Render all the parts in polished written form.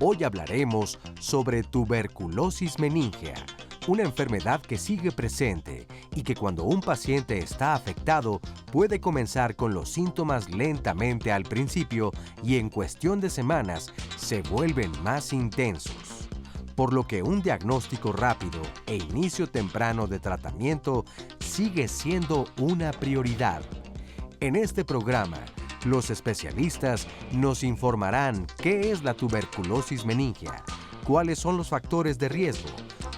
Hoy hablaremos sobre tuberculosis meningea, una enfermedad que sigue presente y que cuando un paciente está afectado puede comenzar con los síntomas lentamente al principio y en cuestión de semanas se vuelven más intensos. Por lo que un diagnóstico rápido e inicio temprano de tratamiento sigue siendo una prioridad. En este programa, los especialistas nos informarán qué es la tuberculosis meningea, cuáles son los factores de riesgo,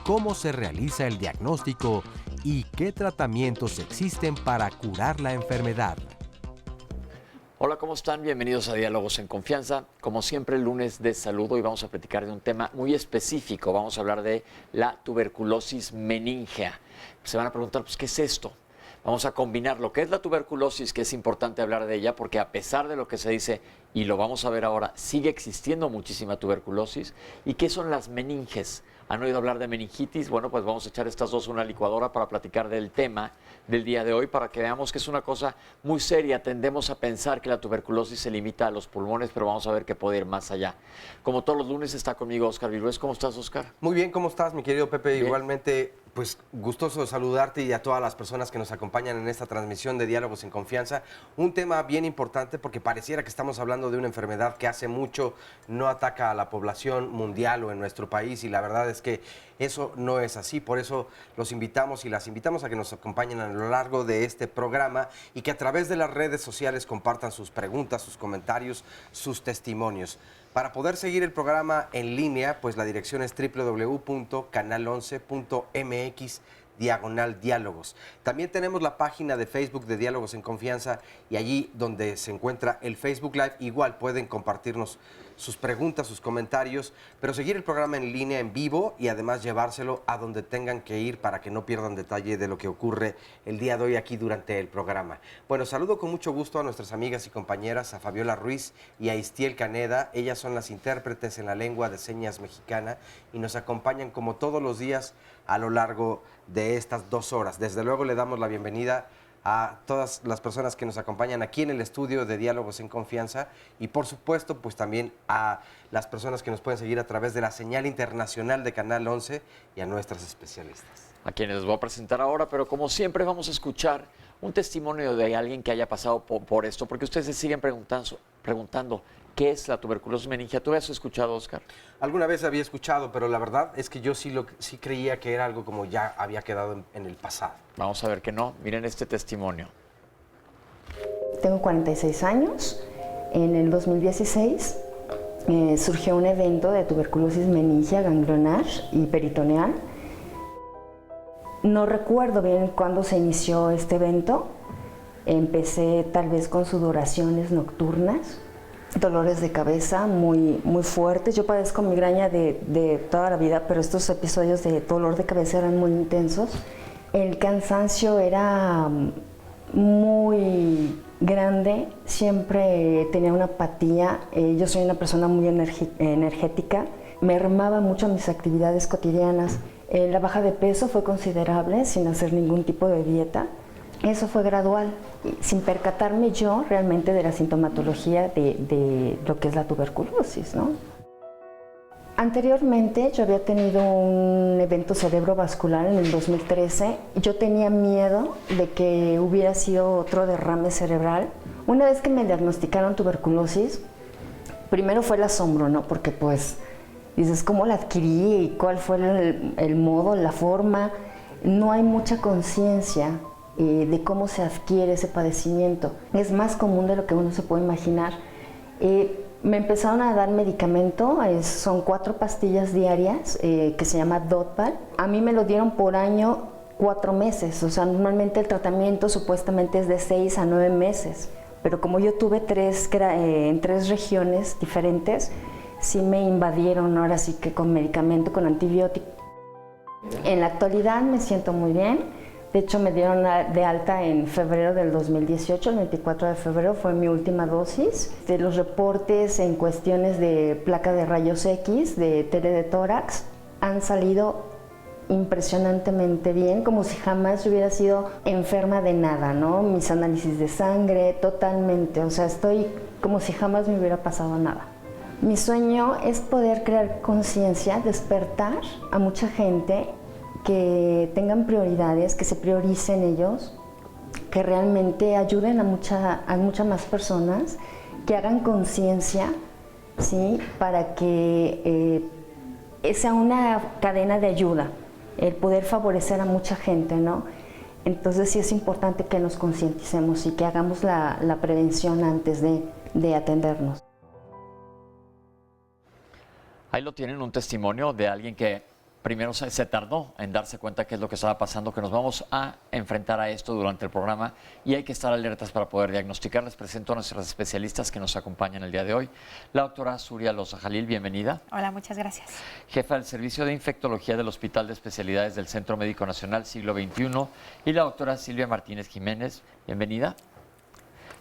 cómo se realiza el diagnóstico y qué tratamientos existen para curar la enfermedad. Hola, ¿cómo están? Bienvenidos a Diálogos en Confianza. Como siempre, el lunes de salud, hoy vamos a platicar de un tema muy específico. Vamos a hablar de la tuberculosis meningea. Se van a preguntar, pues, ¿qué es esto? Vamos a combinar lo que es la tuberculosis, que es importante hablar de ella, porque a pesar de lo que se dice, y lo vamos a ver ahora, sigue existiendo muchísima tuberculosis. ¿Y qué son las meninges? ¿Han oído hablar de meningitis? Bueno, pues vamos a echar estas dos en una licuadora para platicar del tema del día de hoy, para que veamos que es una cosa muy seria. Tendemos a pensar que la tuberculosis se limita a los pulmones, pero vamos a ver que puede ir más allá. Como todos los lunes está conmigo Oscar Virués. ¿Cómo estás, Oscar? Muy bien, ¿cómo estás, mi querido Pepe? Bien. Igualmente, pues gustoso de saludarte y a todas las personas que nos acompañan en esta transmisión de Diálogos en Confianza. Un tema bien importante porque pareciera que estamos hablando de una enfermedad que hace mucho no ataca a la población mundial o en nuestro país, y la verdad es que eso no es así. Por eso los invitamos y las invitamos a que nos acompañen a lo largo de este programa y que a través de las redes sociales compartan sus preguntas, sus comentarios, sus testimonios. Para poder seguir el programa en línea, pues la dirección es www.canal11.mx/diálogos. También tenemos la página de Facebook de Diálogos en Confianza, y allí donde se encuentra el Facebook Live, igual pueden compartirnos sus preguntas, sus comentarios, pero seguir el programa en línea, en vivo, y además llevárselo a donde tengan que ir para que no pierdan detalle de lo que ocurre el día de hoy aquí durante el programa. Bueno, saludo con mucho gusto a nuestras amigas y compañeras, a Fabiola Ruiz y a Istiel Caneda. Ellas son las intérpretes en la lengua de señas mexicana y nos acompañan como todos los días a lo largo de estas 2 horas. Desde luego le damos la bienvenida a todas las personas que nos acompañan aquí en el estudio de Diálogos en Confianza, y por supuesto pues también a las personas que nos pueden seguir a través de la señal internacional de Canal 11 y a nuestras especialistas. A quienes les voy a presentar ahora, pero como siempre vamos a escuchar un testimonio de alguien que haya pasado por esto, porque ustedes se siguen preguntando ¿qué es la tuberculosis meningea? ¿Tú has escuchado, Oscar? Alguna vez había escuchado, pero la verdad es que yo sí creía que era algo como ya había quedado en el pasado. Vamos a ver que no. Miren este testimonio. Tengo 46 años. En el 2016 surgió un evento de tuberculosis meningea ganglionar y peritoneal. No recuerdo bien cuándo se inició este evento. Empecé tal vez con sudoraciones nocturnas, dolores de cabeza muy fuertes. Yo padezco migraña de toda la vida, pero estos episodios de dolor de cabeza eran muy intensos. El cansancio era muy grande, siempre tenía una apatía. Yo soy una persona muy energética, mermaba mucho mis actividades cotidianas. La baja de peso fue considerable sin hacer ningún tipo de dieta. Eso fue gradual, sin percatarme yo realmente de la sintomatología de lo que es la tuberculosis, ¿no? Anteriormente yo había tenido un evento cerebrovascular en el 2013. Yo tenía miedo de que hubiera sido otro derrame cerebral. Una vez que me diagnosticaron tuberculosis, primero fue el asombro, ¿no? Porque pues dices, ¿cómo la adquirí y cuál fue el modo, la forma? No hay mucha conciencia de cómo se adquiere ese padecimiento. Es más común de lo que uno se puede imaginar. Me empezaron a dar medicamento, son 4 pastillas diarias que se llama Dotpal. A mí me lo dieron por año 4 meses, o sea, normalmente el tratamiento supuestamente es de 6 a 9 meses, pero como yo tuve en 3 regiones diferentes, sí me invadieron ahora sí que con medicamento, con antibiótico. En la actualidad me siento muy bien. De hecho, me dieron de alta en febrero del 2018, el 24 de febrero fue mi última dosis. De los reportes en cuestiones de placa de rayos X, de tele de tórax, han salido impresionantemente bien, como si jamás hubiera sido enferma de nada, ¿no? Mis análisis de sangre, totalmente, o sea, estoy como si jamás me hubiera pasado nada. Mi sueño es poder crear conciencia, despertar a mucha gente, que tengan prioridades, que se prioricen ellos, que realmente ayuden a muchas más personas, que hagan conciencia, ¿sí? Para que sea una cadena de ayuda, el poder favorecer a mucha gente, ¿no? Entonces sí es importante que nos concienticemos y que hagamos la prevención antes de atendernos. Ahí lo tienen, un testimonio de alguien que primero se tardó en darse cuenta qué es lo que estaba pasando, que nos vamos a enfrentar a esto durante el programa y hay que estar alertas para poder diagnosticar. Les presento a nuestras especialistas que nos acompañan el día de hoy. La doctora Zuria Loza Jalil, bienvenida. Hola, muchas gracias. Jefa del Servicio de Infectología del Hospital de Especialidades del Centro Médico Nacional Siglo XXI. Y la doctora Silvia Martínez Jiménez, bienvenida.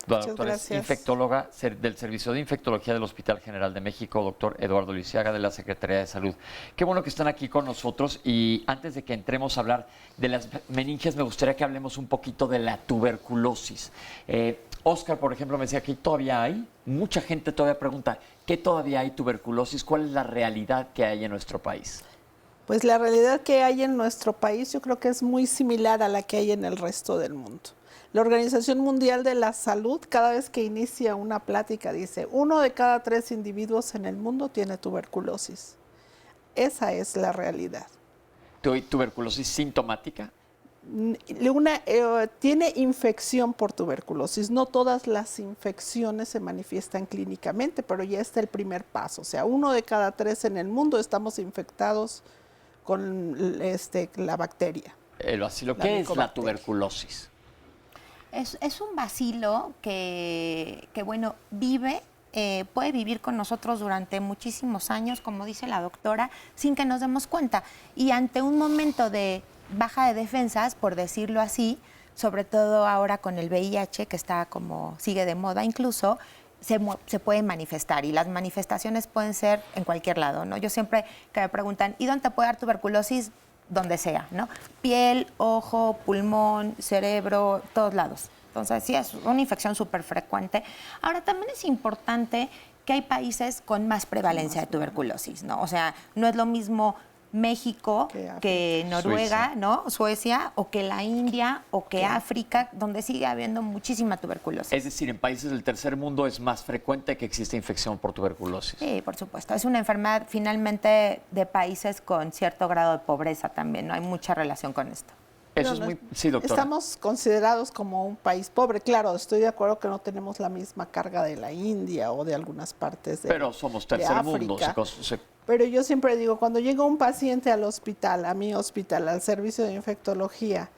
La doctora es infectóloga del Servicio de Infectología del Hospital General de México, doctor Eduardo Lisiaga, de la Secretaría de Salud. Qué bueno que están aquí con nosotros y antes de que entremos a hablar de las meningias, me gustaría que hablemos un poquito de la tuberculosis. Oscar, por ejemplo, me decía que todavía hay, mucha gente todavía pregunta, ¿qué todavía hay tuberculosis? ¿Cuál es la realidad que hay en nuestro país? Pues la realidad que hay en nuestro país yo creo que es muy similar a la que hay en el resto del mundo. La Organización Mundial de la Salud, cada vez que inicia una plática, dice, 1 de cada 3 individuos en el mundo tiene tuberculosis. Esa es la realidad. ¿Tuberculosis sintomática? Tiene infección por tuberculosis. No todas las infecciones se manifiestan clínicamente, pero ya está el primer paso. O sea, 1 de cada 3 en el mundo estamos infectados con la bacteria. El bacilo. ¿Qué es la tuberculosis? Es un bacilo que bueno, puede vivir con nosotros durante muchísimos años, como dice la doctora, sin que nos demos cuenta. Y ante un momento de baja de defensas, por decirlo así, sobre todo ahora con el VIH, que sigue de moda incluso, se puede manifestar y las manifestaciones pueden ser en cualquier lado, ¿no? Yo siempre que me preguntan, ¿y dónde te puede dar tuberculosis? Donde sea, ¿no? Piel, ojo, pulmón, cerebro, todos lados. Entonces, sí, es una infección súper frecuente. Ahora, también es importante que hay países con más prevalencia de tuberculosis, ¿no? O sea, no es lo mismo México que Noruega, ¿no? Suecia, o que la India, o que África, donde sigue habiendo muchísima tuberculosis. Es decir, en países del tercer mundo es más frecuente que exista infección por tuberculosis. Sí, por supuesto. Es una enfermedad finalmente de países con cierto grado de pobreza también, ¿no? Hay mucha relación con esto. Eso es muy... Sí, doctora. Estamos considerados como un país pobre. Claro, estoy de acuerdo que no tenemos la misma carga de la India o de algunas partes de Pero somos tercer mundo. Pero yo siempre digo, cuando llega un paciente al hospital, a mi hospital, al servicio de infectología,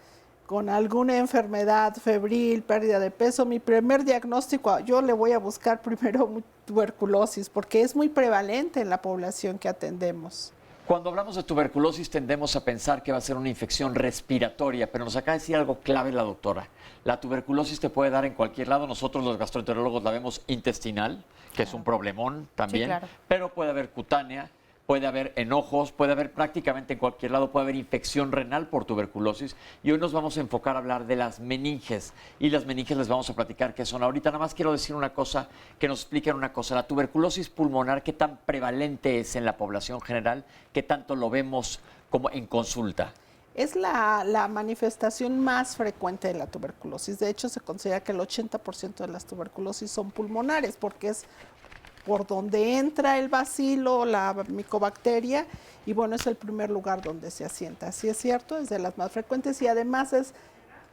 con alguna enfermedad febril, pérdida de peso, mi primer diagnóstico, yo le voy a buscar primero tuberculosis, porque es muy prevalente en la población que atendemos. Cuando hablamos de tuberculosis tendemos a pensar que va a ser una infección respiratoria, pero nos acaba de decir algo clave la doctora. La tuberculosis te puede dar en cualquier lado. Nosotros los gastroenterólogos la vemos intestinal, que es un problemón también, sí, claro. Pero puede haber cutánea, puede haber en ojos, puede haber prácticamente en cualquier lado, puede haber infección renal por tuberculosis. Y hoy nos vamos a enfocar a hablar de las meninges. Y las meninges les vamos a platicar qué son. Ahorita nada más quiero decir una cosa, que nos expliquen una cosa. La tuberculosis pulmonar, ¿qué tan prevalente es en la población general? ¿Qué tanto lo vemos como en consulta? Es la manifestación más frecuente de la tuberculosis. De hecho, se considera que el 80% de las tuberculosis son pulmonares, porque es por donde entra el bacilo, la micobacteria, y bueno, es el primer lugar donde se asienta. Así es cierto, es de las más frecuentes y además es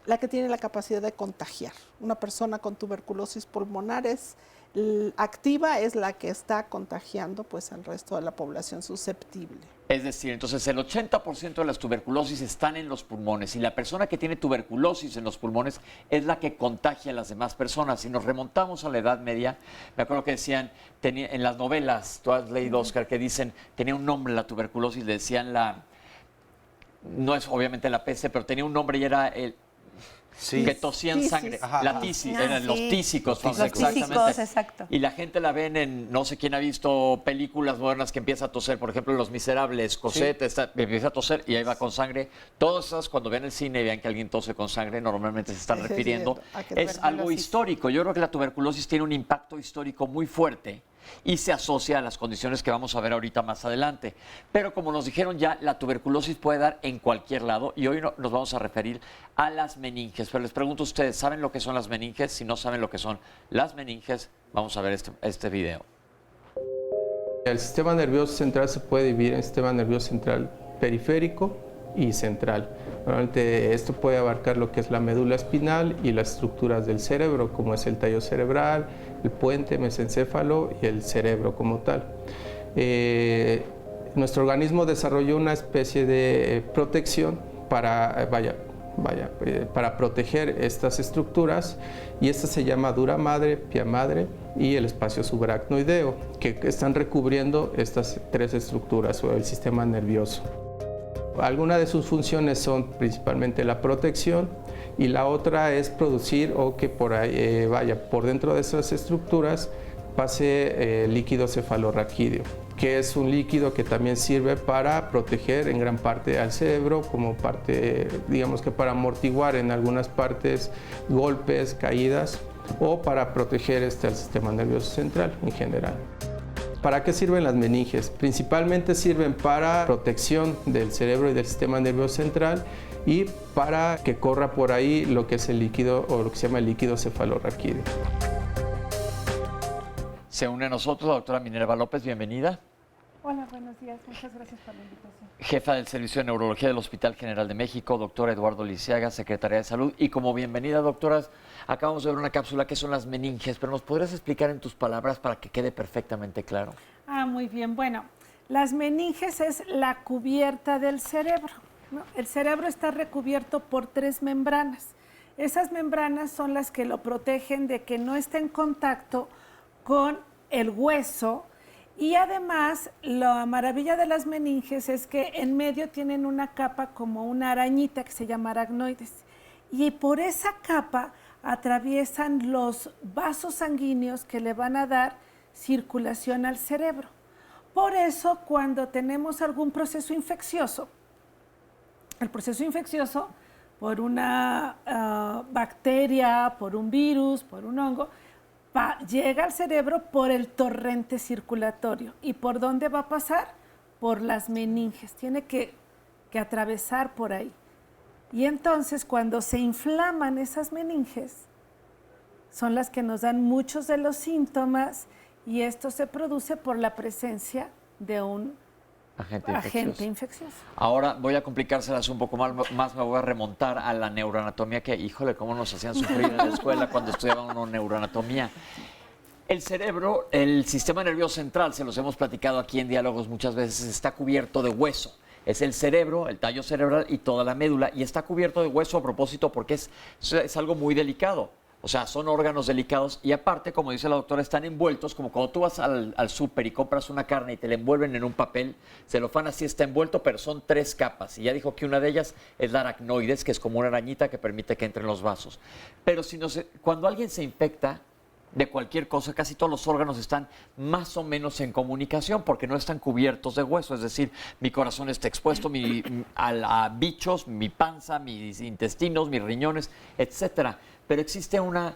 la que tiene la capacidad de contagiar. Una persona con tuberculosis pulmonar activa es la que está contagiando pues al resto de la población susceptible. Es decir, entonces el 80% de las tuberculosis están en los pulmones y la persona que tiene tuberculosis en los pulmones es la que contagia a las demás personas. Si nos remontamos a la Edad Media, me acuerdo que decían, en las novelas, tú has leído, Oscar, que dicen, tenía un nombre la tuberculosis, le decían no es obviamente la peste, pero tenía un nombre y era que tosían sangre. La tisis, eran los tísicos. Los tísicos, exacto. Y la gente la ven en, no sé quién ha visto películas modernas que empieza a toser, por ejemplo, Los Miserables, Cosette, empieza a toser y ahí va con sangre. Todas esas, cuando ven el cine y vean que alguien tose con sangre, normalmente se están refiriendo. Es algo histórico. Yo creo que la tuberculosis tiene un impacto histórico muy fuerte. y se asocia a las condiciones que vamos a ver ahorita más adelante. Pero como nos dijeron ya, la tuberculosis puede dar en cualquier lado y hoy nos vamos a referir a las meninges. Pero les pregunto a ustedes, ¿saben lo que son las meninges? Si no saben lo que son las meninges, vamos a ver este video. El sistema nervioso central se puede dividir en sistema nervioso central periférico y central. Normalmente esto puede abarcar lo que es la médula espinal y las estructuras del cerebro, como es el tallo cerebral, el puente mesencéfalo y el cerebro como tal. Nuestro organismo desarrolló una especie de protección para, para proteger estas estructuras, y esta se llama dura madre, pia madre y el espacio subaracnoideo, que están recubriendo estas tres estructuras o el sistema nervioso. Algunas de sus funciones son principalmente la protección, y la otra es producir o que por ahí, por dentro de esas estructuras pase líquido cefalorraquídeo, que es un líquido que también sirve para proteger en gran parte al cerebro, como parte, digamos que para amortiguar en algunas partes golpes, caídas, o para proteger al sistema nervioso central en general. ¿Para qué sirven las meninges? Principalmente sirven para protección del cerebro y del sistema nervioso central, y para que corra por ahí lo que es el líquido, o lo que se llama el líquido cefalorraquídeo. Se une a nosotros la doctora Minerva López, bienvenida. Hola, buenos días, muchas gracias por la invitación. Jefa del Servicio de Neurología del Hospital General de México, doctor Eduardo Lisiaga, Secretaría de Salud. Y como bienvenida, doctoras, acabamos de ver una cápsula que son las meninges, pero ¿nos podrías explicar en tus palabras para que quede perfectamente claro? Muy bien. Bueno, las meninges es la cubierta del cerebro, ¿no? El cerebro está recubierto por 3 membranas. Esas membranas son las que lo protegen de que no esté en contacto con el hueso. Y además, la maravilla de las meninges es que en medio tienen una capa como una arañita que se llama aracnoides. Y por esa capa atraviesan los vasos sanguíneos que le van a dar circulación al cerebro. Por eso, cuando tenemos algún proceso infeccioso, el proceso infeccioso por una bacteria, por un virus, por un hongo, llega al cerebro por el torrente circulatorio. ¿Y por dónde va a pasar? Por las meninges. Tiene que atravesar por ahí. Y entonces, cuando se inflaman esas meninges, son las que nos dan muchos de los síntomas, y esto se produce por la presencia de un agente infeccioso. Ahora voy a complicárselas un poco más, me voy a remontar a la neuroanatomía, que, híjole, cómo nos hacían sufrir en la escuela cuando estudiábamos neuroanatomía. El cerebro, el sistema nervioso central, se los hemos platicado aquí en Diálogos muchas veces, está cubierto de hueso. Es el cerebro, el tallo cerebral y toda la médula, y está cubierto de hueso a propósito porque es algo muy delicado. O sea, son órganos delicados, y aparte, como dice la doctora, están envueltos, como cuando tú vas al súper y compras una carne y te la envuelven en un papel, celofán, así está envuelto, pero son 3 capas. Y ya dijo que una de ellas es la aracnoides, que es como una arañita que permite que entre en los vasos. Pero cuando alguien se infecta de cualquier cosa, casi todos los órganos están más o menos en comunicación porque no están cubiertos de hueso. Es decir, mi corazón está expuesto a bichos, mi panza, mis intestinos, mis riñones, etcétera. Pero existe una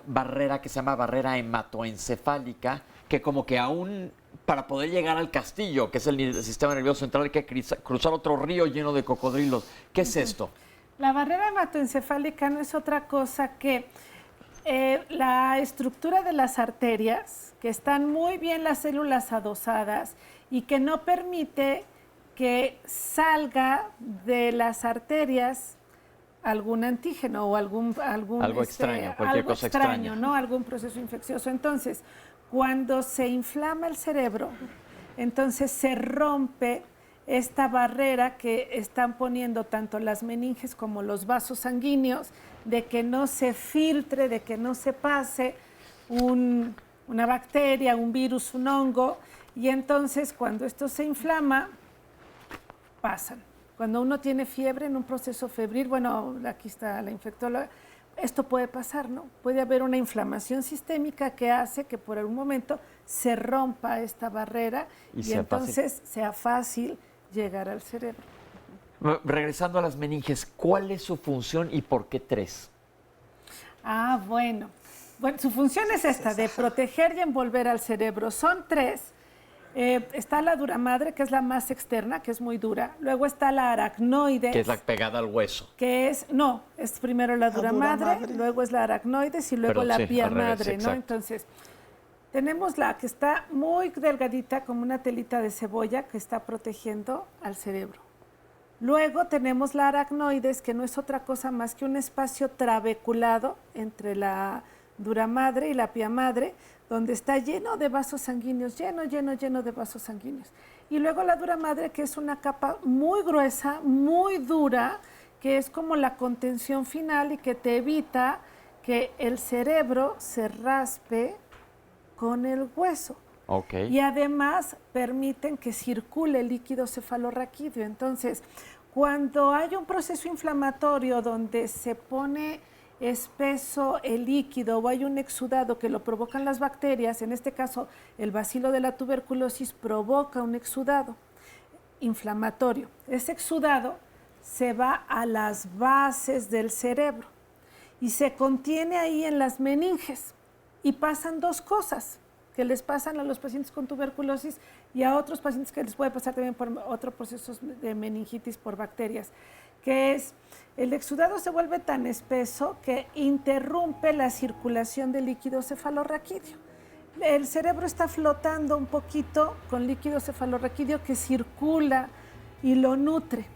barrera que se llama barrera hematoencefálica, que como que aún para poder llegar al castillo, que es el sistema nervioso central, hay que cruzar otro río lleno de cocodrilos. ¿Qué es esto? La barrera hematoencefálica no es otra cosa que la estructura de las arterias, que están muy bien las células adosadas y que no permite que salga de las arterias algún antígeno o algo extraño, cualquier cosa extraña, ¿no? Algún proceso infeccioso. Entonces, cuando se inflama el cerebro, entonces se rompe esta barrera que están poniendo tanto las meninges como los vasos sanguíneos, de que no se filtre, de que no se pase una bacteria, un virus, un hongo, y entonces cuando esto se inflama, pasan. Cuando uno tiene fiebre en un proceso febril, bueno, aquí está la infectóloga, esto puede pasar, ¿no? Puede haber una inflamación sistémica que hace que por algún momento se rompa esta barrera y entonces sea fácil llegar al cerebro. Regresando a las meninges, ¿cuál es su función y por qué 3? Bueno, Bueno, su función es esta, de proteger y envolver al cerebro. Son 3. Está la duramadre, que es la más externa, que es muy dura. Luego está la aracnoides. Que es la pegada al hueso. Que es, no, es primero la duramadre, luego es la aracnoides y luego la pía madre, ¿no? Entonces, tenemos la que está muy delgadita, como una telita de cebolla, que está protegiendo al cerebro. Luego tenemos la aracnoides, que no es otra cosa más que un espacio trabeculado entre la duramadre y la pía madre, donde está lleno de vasos sanguíneos, lleno de vasos sanguíneos. Y luego la duramadre, que es una capa muy gruesa, muy dura, que es como la contención final y que te evita que el cerebro se raspe con el hueso. Okay. Y además permiten que circule el líquido cefalorraquídeo. Entonces, cuando hay un proceso inflamatorio donde se pone espeso el líquido o hay un exudado que lo provocan las bacterias, en este caso el bacilo de la tuberculosis provoca un exudado inflamatorio. Ese exudado se va a las bases del cerebro y se contiene ahí en las meninges y pasan 2 cosas que les pasan a los pacientes con tuberculosis y a otros pacientes que les puede pasar también por otros procesos de meningitis por bacterias, que es el exudado se vuelve tan espeso que interrumpe la circulación del líquido cefalorraquídeo. El cerebro está flotando un poquito con líquido cefalorraquídeo que circula y lo nutre.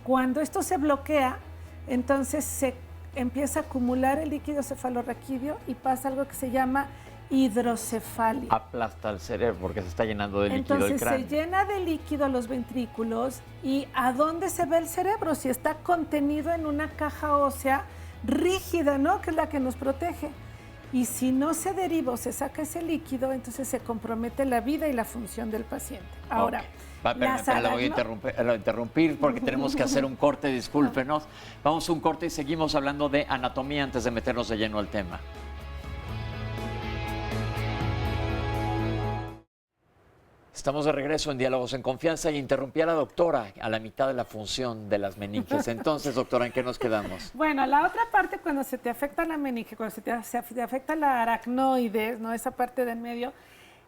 Cuando esto se bloquea, entonces se empieza a acumular el líquido cefalorraquídeo y pasa algo que se llama hidrocefalia. Aplasta el cerebro porque se está llenando de líquido el cráneo. Entonces se llena de líquido los ventrículos y ¿a dónde se ve el cerebro? Si está contenido en una caja ósea rígida, ¿no? Que es la que nos protege. Y si no se deriva o se saca ese líquido, entonces se compromete la vida y la función del paciente. Ahora, pero la voy a interrumpir porque tenemos que hacer un corte, discúlpenos. Vamos a un corte y seguimos hablando de anatomía antes de meternos de lleno al tema. Estamos de regreso en Diálogos en Confianza y interrumpí a la doctora a la mitad de la función de las meninges. Entonces, doctora, ¿en qué nos quedamos? Bueno, la otra parte, cuando se te afecta la meninge, cuando se te afecta la aracnoides, ¿no? Esa parte del medio,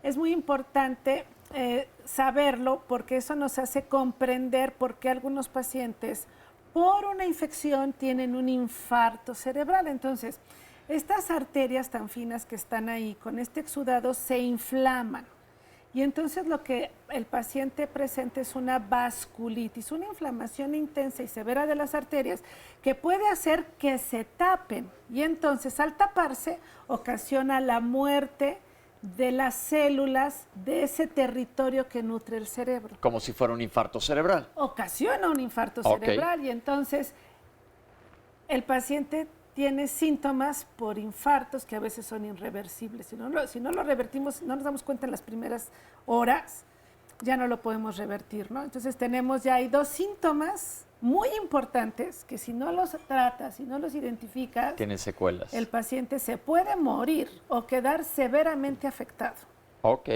es muy importante saberlo porque eso nos hace comprender por qué algunos pacientes por una infección tienen un infarto cerebral. Entonces, estas arterias tan finas que están ahí con este exudado se inflaman. Y entonces lo que el paciente presenta es una vasculitis, una inflamación intensa y severa de las arterias que puede hacer que se tapen. Y entonces al taparse ocasiona la muerte de las células de ese territorio que nutre el cerebro. Como si fuera un infarto cerebral. Ocasiona un infarto cerebral y entonces el paciente tiene síntomas por infartos que a veces son irreversibles. Si no lo revertimos, no nos damos cuenta en las primeras horas, ya no lo podemos revertir, ¿no? Entonces hay 2 síntomas muy importantes que si no los tratas, si no los identificas, tienen secuelas. El paciente se puede morir o quedar severamente afectado. Ok.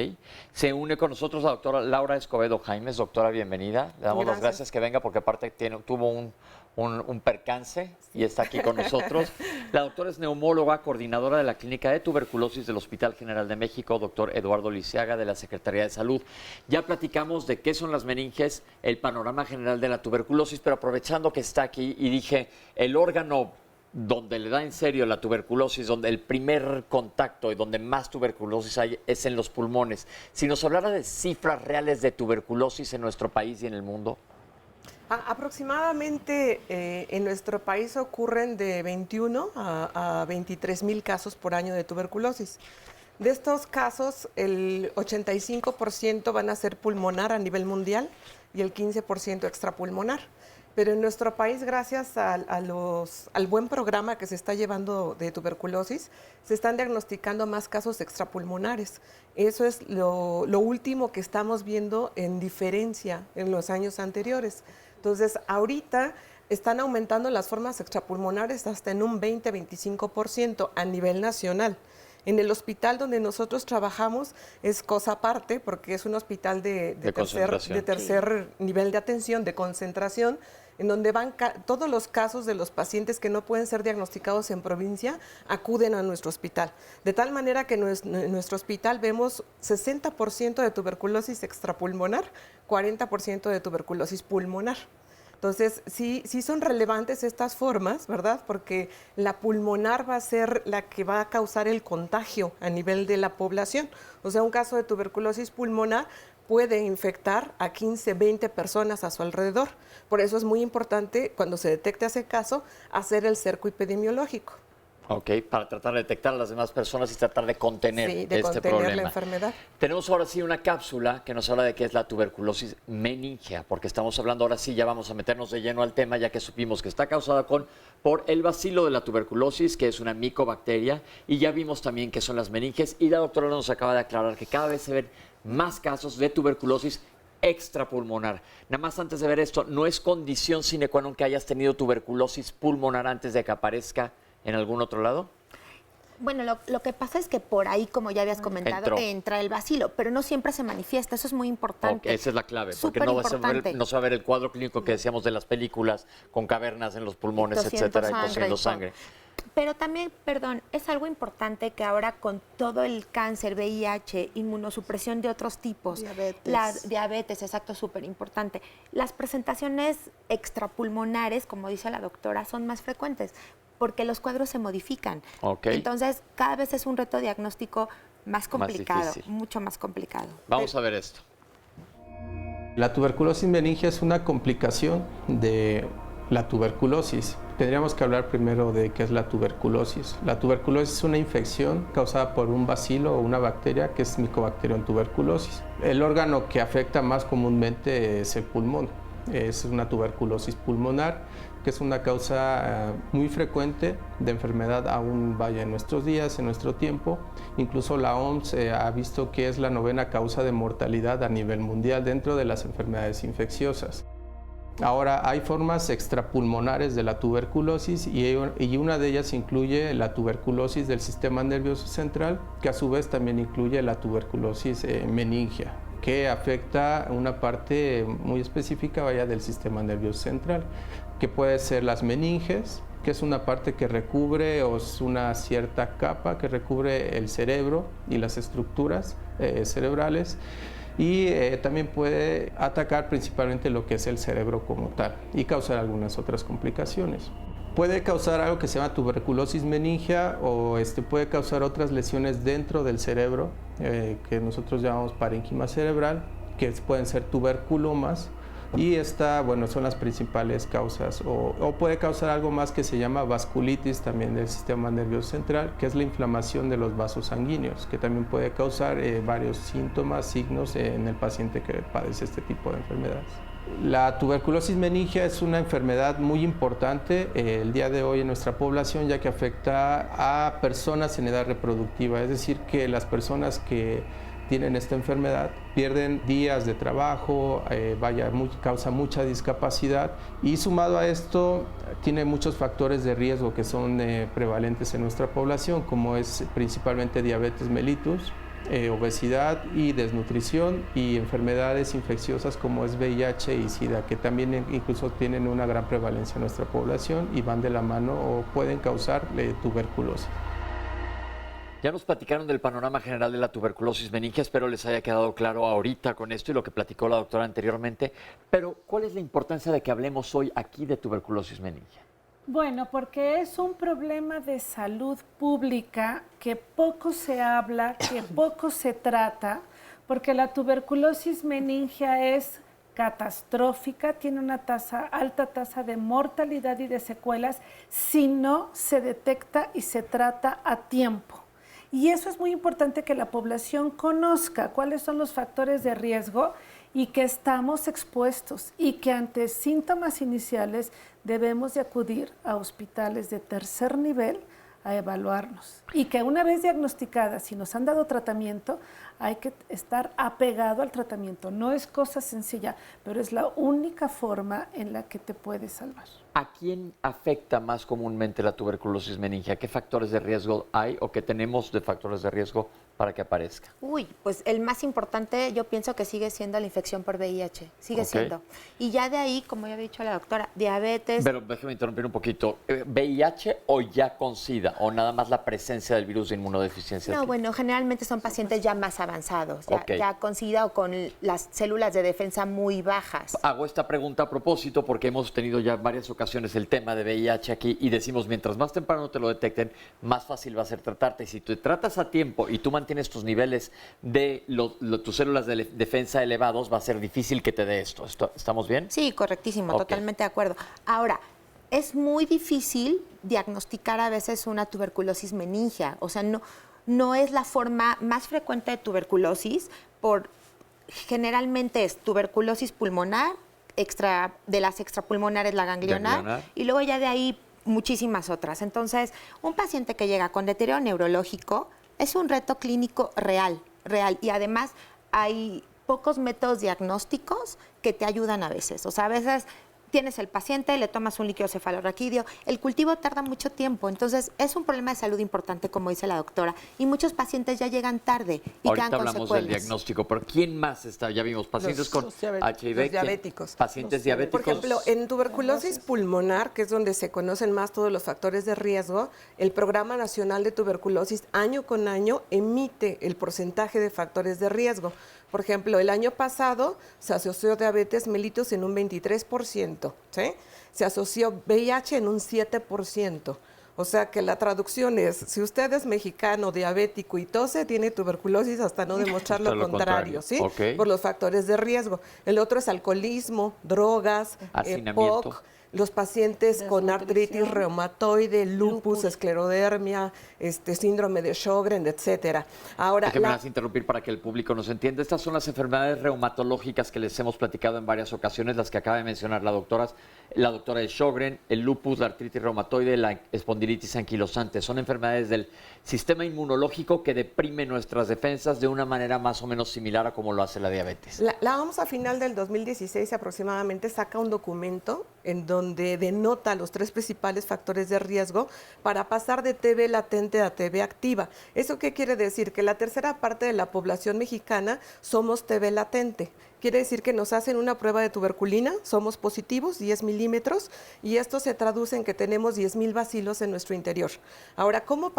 Se une con nosotros la doctora Laura Escobedo Jaimes. Doctora, bienvenida. Le damos las gracias que venga porque aparte tuvo un percance y está aquí con nosotros. La doctora es neumóloga, coordinadora de la Clínica de Tuberculosis del Hospital General de México, doctor Eduardo Lisiaga de la Secretaría de Salud. Ya platicamos de qué son las meninges, el panorama general de la tuberculosis, pero aprovechando que está aquí y dije, el órgano donde le da en serio la tuberculosis, donde el primer contacto y donde más tuberculosis hay es en los pulmones. Si nos hablara de cifras reales de tuberculosis en nuestro país y en el mundo. Aproximadamente en nuestro país ocurren de 21 a 23,000 casos por año de tuberculosis. De estos casos, el 85% van a ser pulmonar a nivel mundial y el 15% extrapulmonar. Pero en nuestro país, gracias al buen programa que se está llevando de tuberculosis, se están diagnosticando más casos extrapulmonares. Eso es lo último que estamos viendo en diferencia en los años anteriores. Entonces, ahorita están aumentando las formas extrapulmonares hasta en un 20-25% a nivel nacional. En el hospital donde nosotros trabajamos es cosa aparte porque es un hospital de tercer nivel de atención, de concentración. en donde van todos los casos de los pacientes que no pueden ser diagnosticados en provincia, acuden a nuestro hospital. De tal manera que en nuestro hospital vemos 60% de tuberculosis extrapulmonar, 40% de tuberculosis pulmonar. Entonces, sí son relevantes estas formas, ¿verdad? Porque la pulmonar va a ser la que va a causar el contagio a nivel de la población. O sea, un caso de tuberculosis pulmonar puede infectar a 15, 20 personas a su alrededor. Por eso es muy importante, cuando se detecte ese caso, hacer el cerco epidemiológico. Ok, para tratar de detectar a las demás personas y tratar de contener de este contener problema. la enfermedad. Tenemos ahora sí una cápsula que nos habla de qué es la tuberculosis meningea, porque estamos hablando ahora sí, ya vamos a meternos de lleno al tema, ya que supimos que está causada por el bacilo de la tuberculosis, que es una micobacteria, y ya vimos también qué son las meninges, y la doctora nos acaba de aclarar que cada vez se ven más casos de tuberculosis extrapulmonar. Nada más antes de ver esto, no es condición sine qua non que hayas tenido tuberculosis pulmonar antes de que aparezca en algún otro lado. Bueno, lo que pasa es que por ahí, como ya habías comentado, entra el bacilo, pero no siempre se manifiesta, eso es muy importante. Esa es la clave, porque no se va a ver el cuadro clínico que decíamos de las películas, con cavernas en los pulmones, etcétera, y tosiendo sangre. Pero también, perdón, es algo importante que ahora con todo el cáncer, VIH, inmunosupresión de otros tipos, diabetes, exacto, súper importante. Las presentaciones extrapulmonares, como dice la doctora, son más frecuentes porque los cuadros se modifican. Entonces, cada vez es un reto diagnóstico más complicado, mucho más complicado. Vamos a ver esto. La tuberculosis meningea es una complicación de la tuberculosis. Tendríamos que hablar primero de qué es la tuberculosis. La tuberculosis es una infección causada por un bacilo o una bacteria que es Mycobacterium tuberculosis. El órgano que afecta más comúnmente es el pulmón. Es una tuberculosis pulmonar, que es una causa muy frecuente de enfermedad aún vaya en nuestros días, en nuestro tiempo. Incluso la OMS ha visto que es la 9ª causa de mortalidad a nivel mundial dentro de las enfermedades infecciosas. Ahora, hay formas extrapulmonares de la tuberculosis y una de ellas incluye la tuberculosis del sistema nervioso central, que a su vez también incluye la tuberculosis meningea, que afecta una parte muy específica vaya del sistema nervioso central, que puede ser las meninges, que es una parte que recubre o es una cierta capa que recubre el cerebro y las estructuras cerebrales, y también puede atacar principalmente lo que es el cerebro como tal y causar algunas otras complicaciones. Puede causar algo que se llama tuberculosis meningea o puede causar otras lesiones dentro del cerebro que nosotros llamamos parénquima cerebral, que pueden ser tuberculomas, y son las principales causas. O puede causar algo más que se llama vasculitis también del sistema nervioso central, que es la inflamación de los vasos sanguíneos, que también puede causar varios síntomas, signos en el paciente que padece este tipo de enfermedades. La tuberculosis meningea es una enfermedad muy importante el día de hoy en nuestra población, ya que afecta a personas en edad reproductiva, es decir, que las personas que tienen esta enfermedad pierden días de trabajo, causa mucha discapacidad, y sumado a esto tiene muchos factores de riesgo que son prevalentes en nuestra población, como es principalmente diabetes mellitus, obesidad y desnutrición, y enfermedades infecciosas como es VIH y SIDA, que también incluso tienen una gran prevalencia en nuestra población y van de la mano o pueden causar tuberculosis. Ya nos platicaron del panorama general de la tuberculosis meningea, espero les haya quedado claro ahorita con esto y lo que platicó la doctora anteriormente, pero ¿cuál es la importancia de que hablemos hoy aquí de tuberculosis meningea? Bueno, porque es un problema de salud pública que poco se habla, que poco se trata, porque la tuberculosis meningea es catastrófica, tiene una alta tasa de mortalidad y de secuelas si no se detecta y se trata a tiempo. Y eso es muy importante que la población conozca cuáles son los factores de riesgo y que estamos expuestos y que ante síntomas iniciales debemos de acudir a hospitales de tercer nivel a evaluarnos. Y que una vez diagnosticadas, si nos han dado tratamiento, hay que estar apegado al tratamiento. No es cosa sencilla, pero es la única forma en la que te puedes salvar. ¿A quién afecta más comúnmente la tuberculosis meningea? ¿Qué factores de riesgo hay o qué tenemos de factores de riesgo para que aparezca? Uy, pues el más importante yo pienso que sigue siendo la infección por VIH, sigue siendo. Y ya de ahí, como ya había dicho la doctora, diabetes. Pero déjeme interrumpir un poquito. ¿VIH o ya con SIDA o nada más la presencia del virus de inmunodeficiencia? No, bueno, generalmente son pacientes ya más avanzados, ya con SIDA o con las células de defensa muy bajas. Hago esta pregunta a propósito porque hemos tenido ya varias ocasiones el tema de VIH aquí y decimos, mientras más temprano te lo detecten, más fácil va a ser tratarte. Y si te tratas a tiempo y tú mantienes tus niveles de tus células de defensa elevados, va a ser difícil que te dé esto. ¿Estamos bien? Sí, correctísimo, totalmente de acuerdo. Ahora, es muy difícil diagnosticar a veces una tuberculosis meningea, o sea, no es la forma más frecuente de tuberculosis, generalmente es tuberculosis pulmonar, de las extrapulmonares la ganglionar, y luego ya de ahí muchísimas otras. Entonces, un paciente que llega con deterioro neurológico es un reto clínico real, y además hay pocos métodos diagnósticos que te ayudan a veces. O sea, a veces tienes el paciente, le tomas un líquido cefalorraquídeo, el cultivo tarda mucho tiempo, entonces es un problema de salud importante, como dice la doctora, y muchos pacientes ya llegan tarde y ahorita quedan con hablamos secuelas. del diagnóstico, pero ¿quién más está? Ya vimos pacientes con HIV, los diabéticos. Pacientes diabéticos. Por ejemplo, en tuberculosis pulmonar, que es donde se conocen más todos los factores de riesgo, el Programa Nacional de Tuberculosis año con año emite el porcentaje de factores de riesgo. Por ejemplo, el año pasado se asoció diabetes mellitus en un 23%, ¿sí? Se asoció VIH en un 7%. O sea que la traducción es, si usted es mexicano, diabético y tose, tiene tuberculosis hasta no demostrar lo contrario, ¿sí? Por los factores de riesgo. El otro es alcoholismo, drogas, POC, los pacientes con artritis reumatoide, lupus, esclerodermia, síndrome de Sjögren, etcétera. Ahora, me vas a interrumpir para que el público nos entienda. Estas son las enfermedades reumatológicas que les hemos platicado en varias ocasiones, las que acaba de mencionar la doctora de Sjögren, el lupus, la artritis reumatoide, la espondilitis anquilosante. Son enfermedades del sistema inmunológico que deprime nuestras defensas de una manera más o menos similar a como lo hace la diabetes. La OMS a final del 2016 aproximadamente saca un documento en donde denota los 3 principales factores de riesgo para pasar de TB latente a TB activa. ¿Eso qué quiere decir? Que la tercera parte de la población mexicana somos TB latente. Quiere decir que nos hacen una prueba de tuberculina, somos positivos, 10 milímetros, y esto se traduce en que tenemos 10,000 bacilos en nuestro interior. Ahora, ¿cómo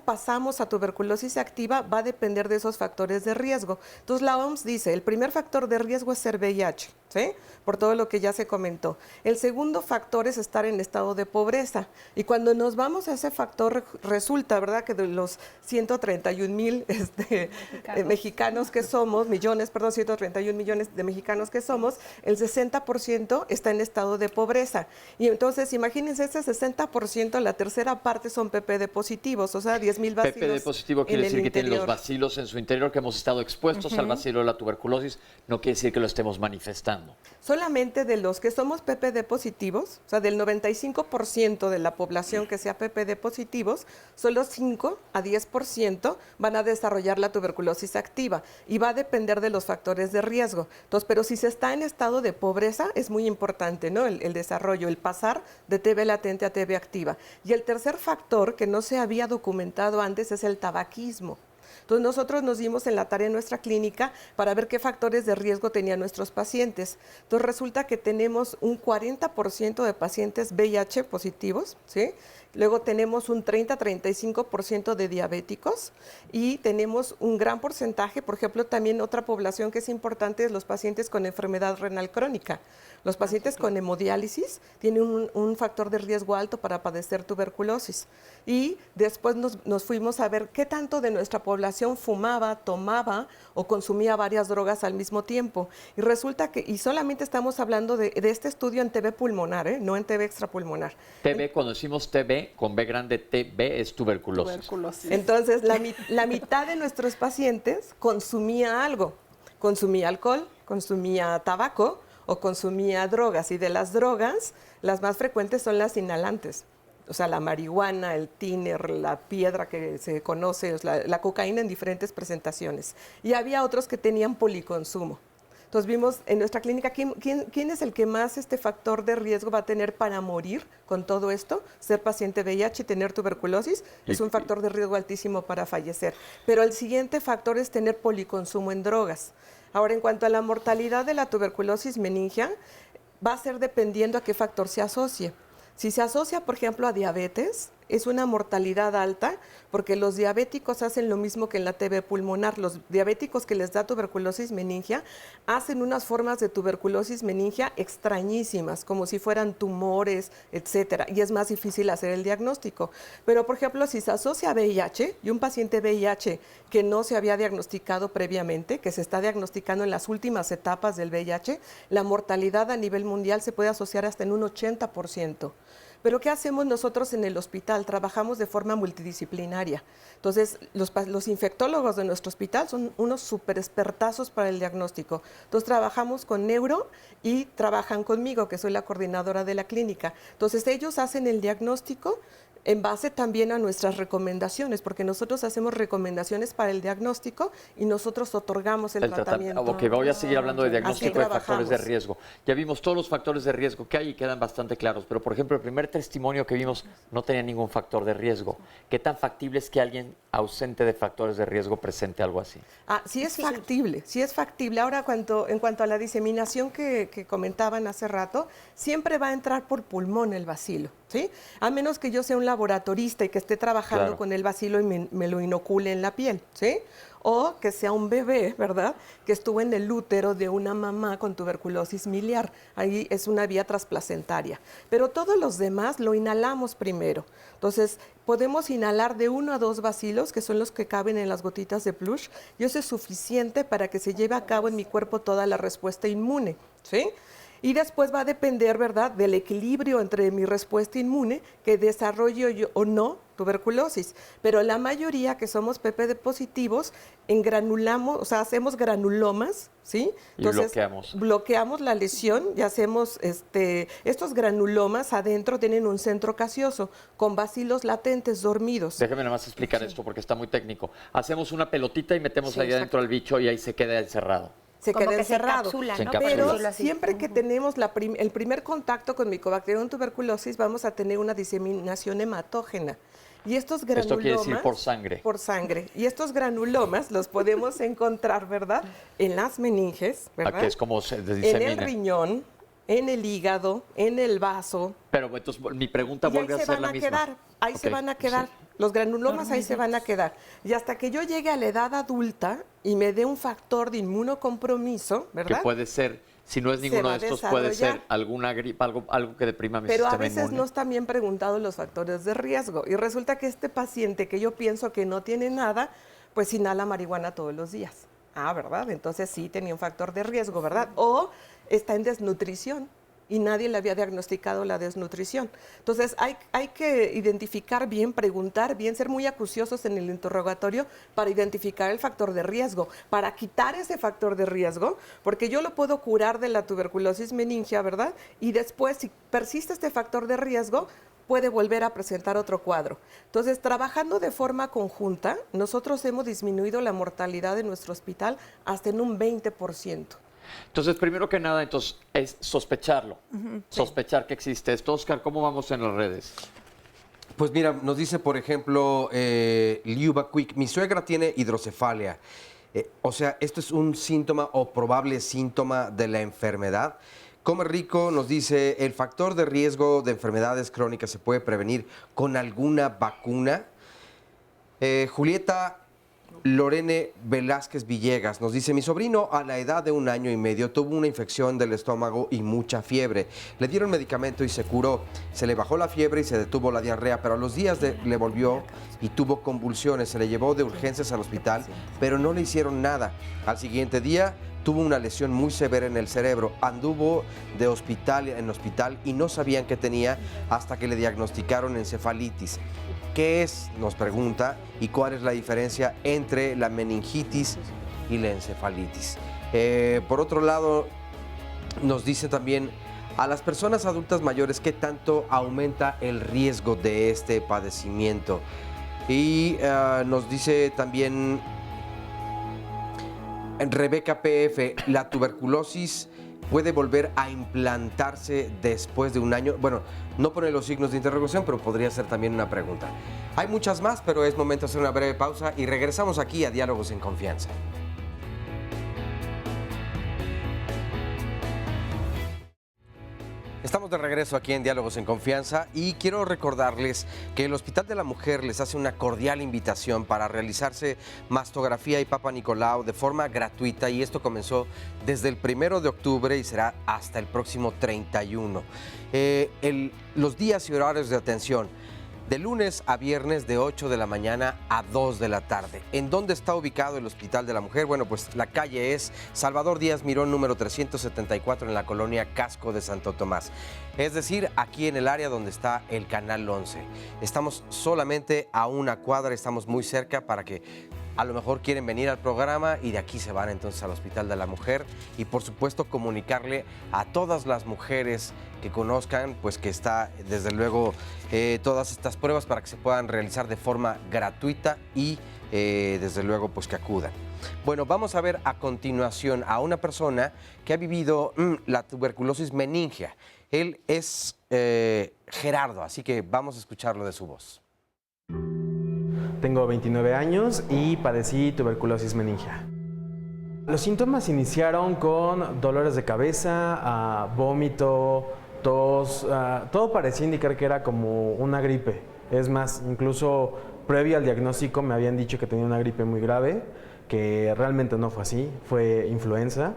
pasamos a tuberculosis activa? Va a depender de esos factores de riesgo. Entonces, la OMS dice, el primer factor de riesgo es ser VIH, ¿sí? Por todo lo que ya se comentó. El segundo factor es estar en estado de pobreza. Y cuando nos vamos a ese factor, resulta, ¿verdad?, que de los 131,000 mexicanos que somos, 131 millones de mexicanos que somos, el 60% está en estado de pobreza. Y entonces, imagínense, ese 60%, la tercera parte son PPD positivos, o sea, 10,000 bacilos. PPD positivo quiere decir que tienen los bacilos en su interior, que hemos estado expuestos al bacilo de la tuberculosis, no quiere decir que lo estemos manifestando. Solamente de los que somos PPD positivos, o sea, del 95% de la población que sea PPD positivos, solo 5 a 10% van a desarrollar la tuberculosis activa y va a depender de los factores de riesgo. Entonces, pero si se está en estado de pobreza, es muy importante, ¿no? El desarrollo, el pasar de TB latente a TB activa. Y el tercer factor que no se había documentado antes es el tabaquismo. Entonces, nosotros nos dimos en la tarea en nuestra clínica para ver qué factores de riesgo tenían nuestros pacientes. Entonces, resulta que tenemos un 40% de pacientes VIH positivos, ¿sí? Luego tenemos un 30-35% de diabéticos y tenemos un gran porcentaje, por ejemplo, también otra población que es importante es los pacientes con enfermedad renal crónica. Los pacientes con hemodiálisis tienen un factor de riesgo alto para padecer tuberculosis. Y después nos fuimos a ver qué tanto de nuestra población fumaba, tomaba o consumía varias drogas al mismo tiempo. Y resulta que, y solamente estamos hablando de este estudio en TB pulmonar, no en TB extrapulmonar. TB, cuando decimos TB, con B grande, TB es tuberculosis. Entonces, la mitad de nuestros pacientes consumía algo. Consumía alcohol, consumía tabaco o consumía drogas. Y de las drogas, las más frecuentes son las inhalantes. O sea, la marihuana, el tiner, la piedra que se conoce, la cocaína en diferentes presentaciones. Y había otros que tenían policonsumo. Entonces vimos en nuestra clínica quién es el que más factor de riesgo va a tener para morir con todo esto. Ser paciente VIH y tener tuberculosis es un factor de riesgo altísimo para fallecer. Pero el siguiente factor es tener policonsumo en drogas. Ahora, en cuanto a la mortalidad de la tuberculosis meningea, va a ser dependiendo a qué factor se asocie. Si se asocia, por ejemplo, a diabetes, es una mortalidad alta porque los diabéticos hacen lo mismo que en la TB pulmonar. Los diabéticos que les da tuberculosis meningea hacen unas formas de tuberculosis meningea extrañísimas, como si fueran tumores, etcétera, y es más difícil hacer el diagnóstico. Pero, por ejemplo, si se asocia a VIH y un paciente VIH que no se había diagnosticado previamente, que se está diagnosticando en las últimas etapas del VIH, la mortalidad a nivel mundial se puede asociar hasta en un 80%. Pero ¿qué hacemos nosotros en el hospital? Trabajamos de forma multidisciplinaria. Entonces, los infectólogos de nuestro hospital son unos súper expertazos para el diagnóstico. Entonces, trabajamos con neuro y trabajan conmigo, que soy la coordinadora de la clínica. Entonces, ellos hacen el diagnóstico en base también a nuestras recomendaciones, porque nosotros hacemos recomendaciones para el diagnóstico y nosotros otorgamos el tratamiento. Ok, voy a seguir hablando de diagnóstico de factores de riesgo. Ya vimos todos los factores de riesgo que hay y quedan bastante claros, pero por ejemplo, el primer testimonio que vimos no tenía ningún factor de riesgo. ¿Qué tan factible es que alguien ausente de factores de riesgo presente algo así? Sí es factible, sí es factible. Ahora, en cuanto a la diseminación que comentaban hace rato, siempre va a entrar por pulmón el bacilo, ¿sí? A menos que yo sea un laboratorista y que esté trabajando con el bacilo y me lo inocule en la piel, ¿sí? O que sea un bebé, ¿verdad?, que estuvo en el útero de una mamá con tuberculosis miliar. Ahí es una vía transplacentaria. Pero todos los demás lo inhalamos primero. Entonces, podemos inhalar de 1 a 2 bacilos, que son los que caben en las gotitas de plush, y eso es suficiente para que se lleve a cabo en mi cuerpo toda la respuesta inmune, ¿sí? Y después va a depender, ¿verdad?, del equilibrio entre mi respuesta inmune que desarrollo yo o no tuberculosis. Pero la mayoría que somos PPD positivos, engranulamos, o sea, hacemos granulomas, ¿sí? Entonces, bloqueamos la lesión y hacemos, estos granulomas adentro tienen un centro caseoso con bacilos latentes dormidos. Déjame nada más explicar esto porque está muy técnico. Hacemos una pelotita y metemos ahí adentro al bicho y ahí se queda encerrado. Se queda encerrado. Se encapsula, ¿no? Pero siempre que tenemos el primer contacto con Mycobacterium tuberculosis, vamos a tener una diseminación hematógena. Y estos granulomas... Esto quiere decir por sangre. Por sangre. Y estos granulomas los podemos encontrar, ¿verdad?, en las meninges, ¿verdad? Que es como se disemina. En el riñón, en el hígado, en el vaso. Pero entonces mi pregunta vuelve a ser la misma. Ahí se van a quedar. Los granulomas ahí se van a quedar. Y hasta que yo llegue a la edad adulta y me dé un factor de inmunocompromiso, ¿verdad? Que puede ser, si no es ninguno de estos, puede ser alguna gripe, algo que deprima mi sistema inmune. Pero a veces no están bien preguntados los factores de riesgo. Y resulta que este paciente que yo pienso que no tiene nada, pues inhala marihuana todos los días. ¿Verdad? Entonces sí tenía un factor de riesgo, ¿verdad? O está en desnutrición y nadie le había diagnosticado la desnutrición. Entonces hay que identificar bien, preguntar bien, ser muy acuciosos en el interrogatorio para identificar el factor de riesgo, para quitar ese factor de riesgo, porque yo lo puedo curar de la tuberculosis meningea, ¿verdad? Y después, si persiste este factor de riesgo, puede volver a presentar otro cuadro. Entonces, trabajando de forma conjunta, nosotros hemos disminuido la mortalidad de nuestro hospital hasta en un 20%. Entonces, primero que nada, es sospecharlo, sospechar que existe esto. Oscar, ¿cómo vamos en las redes? Pues mira, nos dice, por ejemplo, Liuba Quick, mi suegra tiene hidrocefalia. O sea, ¿esto es un síntoma o probable síntoma de la enfermedad? Come Rico nos dice, ¿el factor de riesgo de enfermedades crónicas se puede prevenir con alguna vacuna? Julieta Lorene Velázquez Villegas nos dice, mi sobrino a la edad de 1 año y medio tuvo una infección del estómago y mucha fiebre. Le dieron medicamento y se curó. Se le bajó la fiebre y se detuvo la diarrea, pero a los días le volvió y tuvo convulsiones. Se le llevó de urgencias al hospital, pero no le hicieron nada. Al siguiente día tuvo una lesión muy severa en el cerebro. Anduvo de hospital en hospital y no sabían qué tenía hasta que le diagnosticaron encefalitis. ¿Qué es?, nos pregunta, y cuál es la diferencia entre la meningitis y la encefalitis. Por otro lado, nos dice también, a las personas adultas mayores, ¿qué tanto aumenta el riesgo de este padecimiento? Y nos dice también, Rebeca PF, ¿la tuberculosis puede volver a implantarse después de un año? Bueno, no pone los signos de interrogación, pero podría ser también una pregunta. Hay muchas más, pero es momento de hacer una breve pausa y regresamos aquí a Diálogos en Confianza. Estamos de regreso aquí en Diálogos en Confianza y quiero recordarles que el Hospital de la Mujer les hace una cordial invitación para realizarse mastografía y Papa Nicolau de forma gratuita, y esto comenzó desde el 1 de octubre y será hasta el próximo 31. Los días y horarios de atención: de lunes a viernes de 8 de la mañana a 2 de la tarde. ¿En dónde está ubicado el Hospital de la Mujer? Bueno, pues la calle es Salvador Díaz Mirón, número 374, en la colonia Casco de Santo Tomás. Es decir, aquí en el área donde está el Canal 11. Estamos solamente a una cuadra, estamos muy cerca para que a lo mejor quieren venir al programa y de aquí se van entonces al Hospital de la Mujer, y por supuesto comunicarle a todas las mujeres que conozcan pues que está desde luego todas estas pruebas para que se puedan realizar de forma gratuita y desde luego pues que acudan. Bueno, vamos a ver a continuación a una persona que ha vivido la tuberculosis meningea. Él es Gerardo, así que vamos a escucharlo de su voz. Tengo 29 años y padecí tuberculosis meningea. Los síntomas iniciaron con dolores de cabeza, vómito, tos, todo parecía indicar que era como una gripe. Es más, incluso previo al diagnóstico me habían dicho que tenía una gripe muy grave, que realmente no fue así, fue influenza.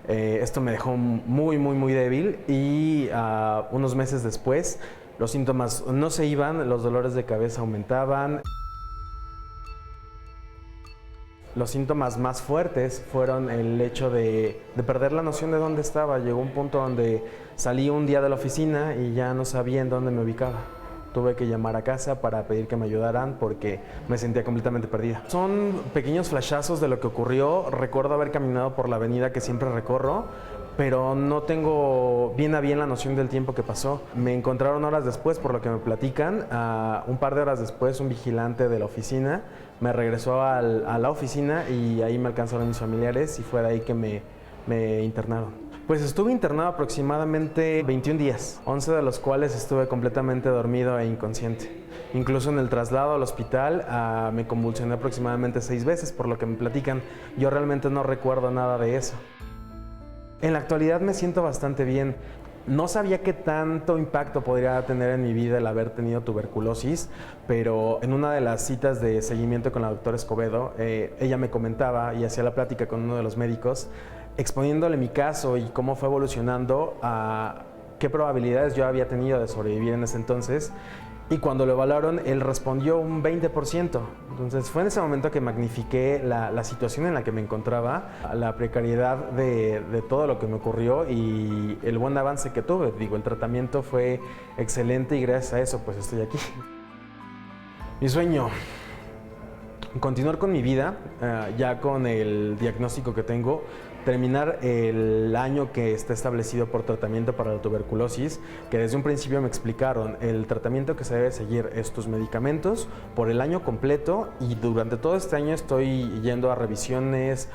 Esto me dejó muy débil y unos meses después los síntomas no se iban, los dolores de cabeza aumentaban. Los síntomas más fuertes fueron el hecho de perder la noción de dónde estaba. Llegó un punto donde salí un día de la oficina y ya no sabía en dónde me ubicaba. Tuve que llamar a casa para pedir que me ayudaran porque me sentía completamente perdida. Son pequeños flashazos de lo que ocurrió. Recuerdo haber caminado por la avenida que siempre recorro, pero no tengo bien a bien la noción del tiempo que pasó. Me encontraron horas después, por lo que me platican. Un par de horas después, un vigilante de la oficina me regresó a la oficina y ahí me alcanzaron mis familiares y fue de ahí que me internaron. Pues estuve internado aproximadamente 21 días, 11 de los cuales estuve completamente dormido e inconsciente. Incluso en el traslado al hospital me convulsioné aproximadamente 6 veces, por lo que me platican. Yo realmente no recuerdo nada de eso. En la actualidad me siento bastante bien. No sabía qué tanto impacto podría tener en mi vida el haber tenido tuberculosis, pero en una de las citas de seguimiento con la doctora Escobedo, ella me comentaba y hacía la plática con uno de los médicos, exponiéndole mi caso y cómo fue evolucionando, a qué probabilidades yo había tenido de sobrevivir en ese entonces. Y cuando lo evaluaron, él respondió un 20%. Entonces fue en ese momento que magnifiqué la situación en la que me encontraba, la precariedad de todo lo que me ocurrió y el buen avance que tuve. Digo, el tratamiento fue excelente y gracias a eso pues estoy aquí. Mi sueño: continuar con mi vida, ya con el diagnóstico que tengo, terminar el año que está establecido por tratamiento para la tuberculosis, que desde un principio me explicaron, el tratamiento que se debe seguir es tus medicamentos por el año completo, y durante todo este año estoy yendo a revisiones,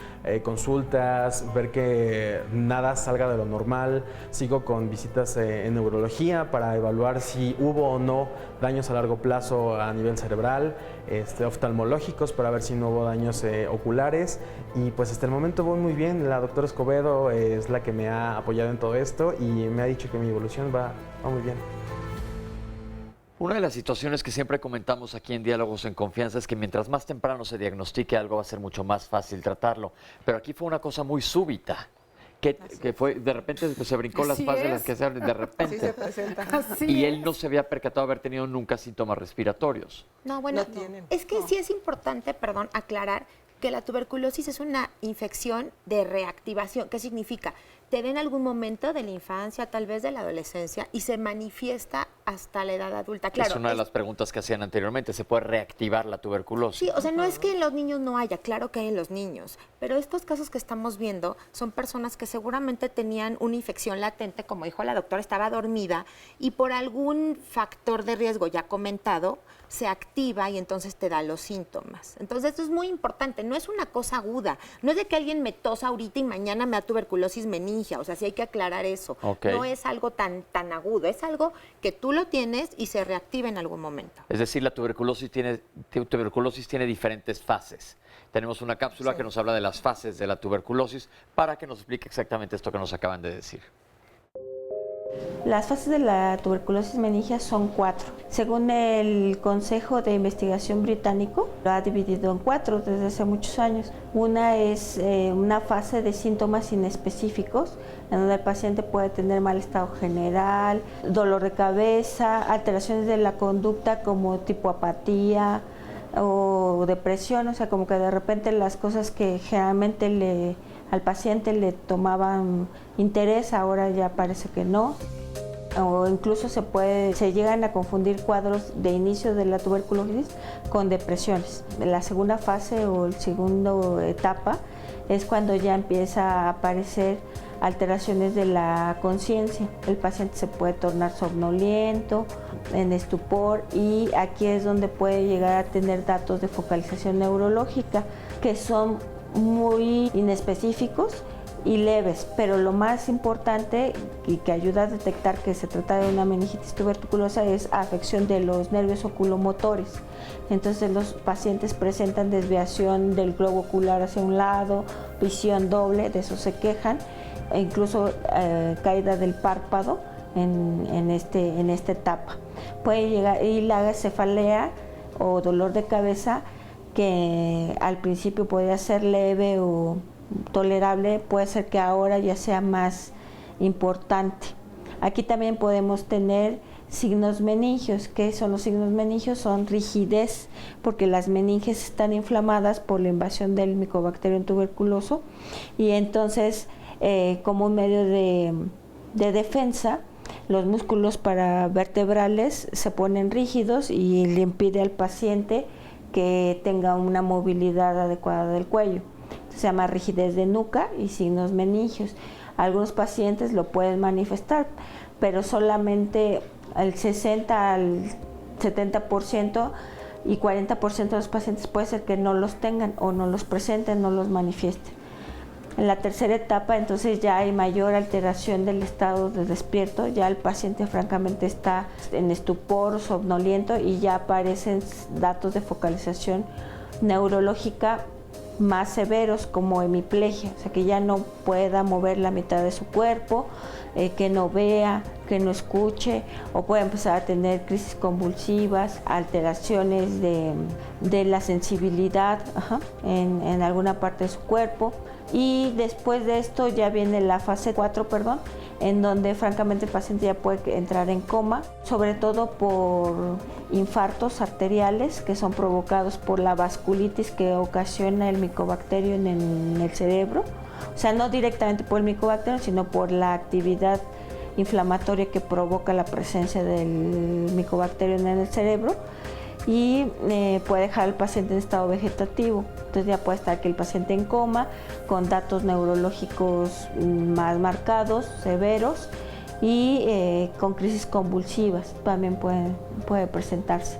consultas, ver que nada salga de lo normal. Sigo con visitas en neurología para evaluar si hubo o no daños a largo plazo a nivel cerebral, oftalmológicos para ver si no hubo daños oculares, y pues hasta el momento voy muy bien. La doctora Escobedo es la que me ha apoyado en todo esto y me ha dicho que mi evolución va muy bien. Una de las situaciones que siempre comentamos aquí en Diálogos en Confianza es que mientras más temprano se diagnostique algo va a ser mucho más fácil tratarlo, pero aquí fue una cosa muy súbita. Que fue, de repente se brincó las fases de las que se hablan, de repente. Así se presenta. Y él no se había percatado de haber tenido nunca síntomas respiratorios. No, bueno, es que sí es importante, aclarar que la tuberculosis es una infección de reactivación. ¿Qué significa? Te da en algún momento de la infancia, tal vez de la adolescencia, y se manifiesta hasta la edad adulta. Claro, es una de las preguntas que hacían anteriormente, ¿se puede reactivar la tuberculosis? Sí, o sea, no es que en los niños no haya, claro que hay en los niños, pero estos casos que estamos viendo son personas que seguramente tenían una infección latente, como dijo la doctora, estaba dormida y por algún factor de riesgo ya comentado, se activa y entonces te da los síntomas. Entonces esto es muy importante, no es una cosa aguda, no es de que alguien me tosa ahorita y mañana me da tuberculosis meningia, o sea, sí hay que aclarar eso. Okay. No es algo tan agudo, es algo que tú lo tienes y se reactiva en algún momento. Es decir, la tuberculosis tiene diferentes fases. Tenemos una cápsula que nos habla de las fases de la tuberculosis para que nos explique exactamente esto que nos acaban de decir. Las fases de la tuberculosis meningia son 4. Según el Consejo de Investigación británico, lo ha dividido en 4 desde hace muchos años. Una es una fase de síntomas inespecíficos, en donde el paciente puede tener mal estado general, dolor de cabeza, alteraciones de la conducta como tipo apatía o depresión, o sea, como que de repente las cosas que generalmente al paciente le tomaban interés, ahora ya parece que no. O incluso se llegan a confundir cuadros de inicio de la tuberculosis con depresiones. La segunda fase o la segunda etapa es cuando ya empieza a aparecer alteraciones de la conciencia. El paciente se puede tornar somnoliento, en estupor, y aquí es donde puede llegar a tener datos de focalización neurológica que son muy inespecíficos y leves, pero lo más importante y que ayuda a detectar que se trata de una meningitis tuberculosa es afección de los nervios oculomotores. Entonces los pacientes presentan desviación del globo ocular hacia un lado, visión doble, de eso se quejan, e incluso caída del párpado en esta etapa. Puede llegar y la cefalea o dolor de cabeza, que al principio podría ser leve o tolerable, puede ser que ahora ya sea más importante. Aquí también podemos tener signos meningios. ¿Qué son los signos meningios? Son rigidez, porque las meninges están inflamadas por la invasión del Mycobacterium tuberculoso, y entonces como un medio de defensa, los músculos paravertebrales se ponen rígidos y le impide al paciente que tenga una movilidad adecuada del cuello. Se llama rigidez de nuca y signos meningios. Algunos pacientes lo pueden manifestar, pero solamente el 60 al 70% y 40% de los pacientes puede ser que no los tengan o no los presenten, no los manifiesten. En la tercera etapa, entonces, ya hay mayor alteración del estado de despierto, ya el paciente francamente está en estupor, somnoliento, y ya aparecen datos de focalización neurológica más severos como hemiplegia, o sea, que ya no pueda mover la mitad de su cuerpo, que no vea, que no escuche, o puede empezar a tener crisis convulsivas, alteraciones de la sensibilidad en alguna parte de su cuerpo. Y después de esto ya viene la fase 4, en donde francamente el paciente ya puede entrar en coma, sobre todo por infartos arteriales que son provocados por la vasculitis que ocasiona el Mycobacterium en el cerebro. O sea, no directamente por el Mycobacterium, sino por la actividad inflamatoria que provoca la presencia del Mycobacterium en el cerebro, y puede dejar al paciente en estado vegetativo. Entonces ya puede estar que el paciente en coma, con datos neurológicos más marcados, severos, y con crisis convulsivas también puede presentarse.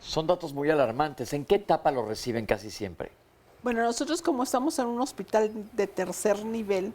Son datos muy alarmantes. ¿En qué etapa lo reciben casi siempre? Bueno, nosotros, como estamos en un hospital de tercer nivel,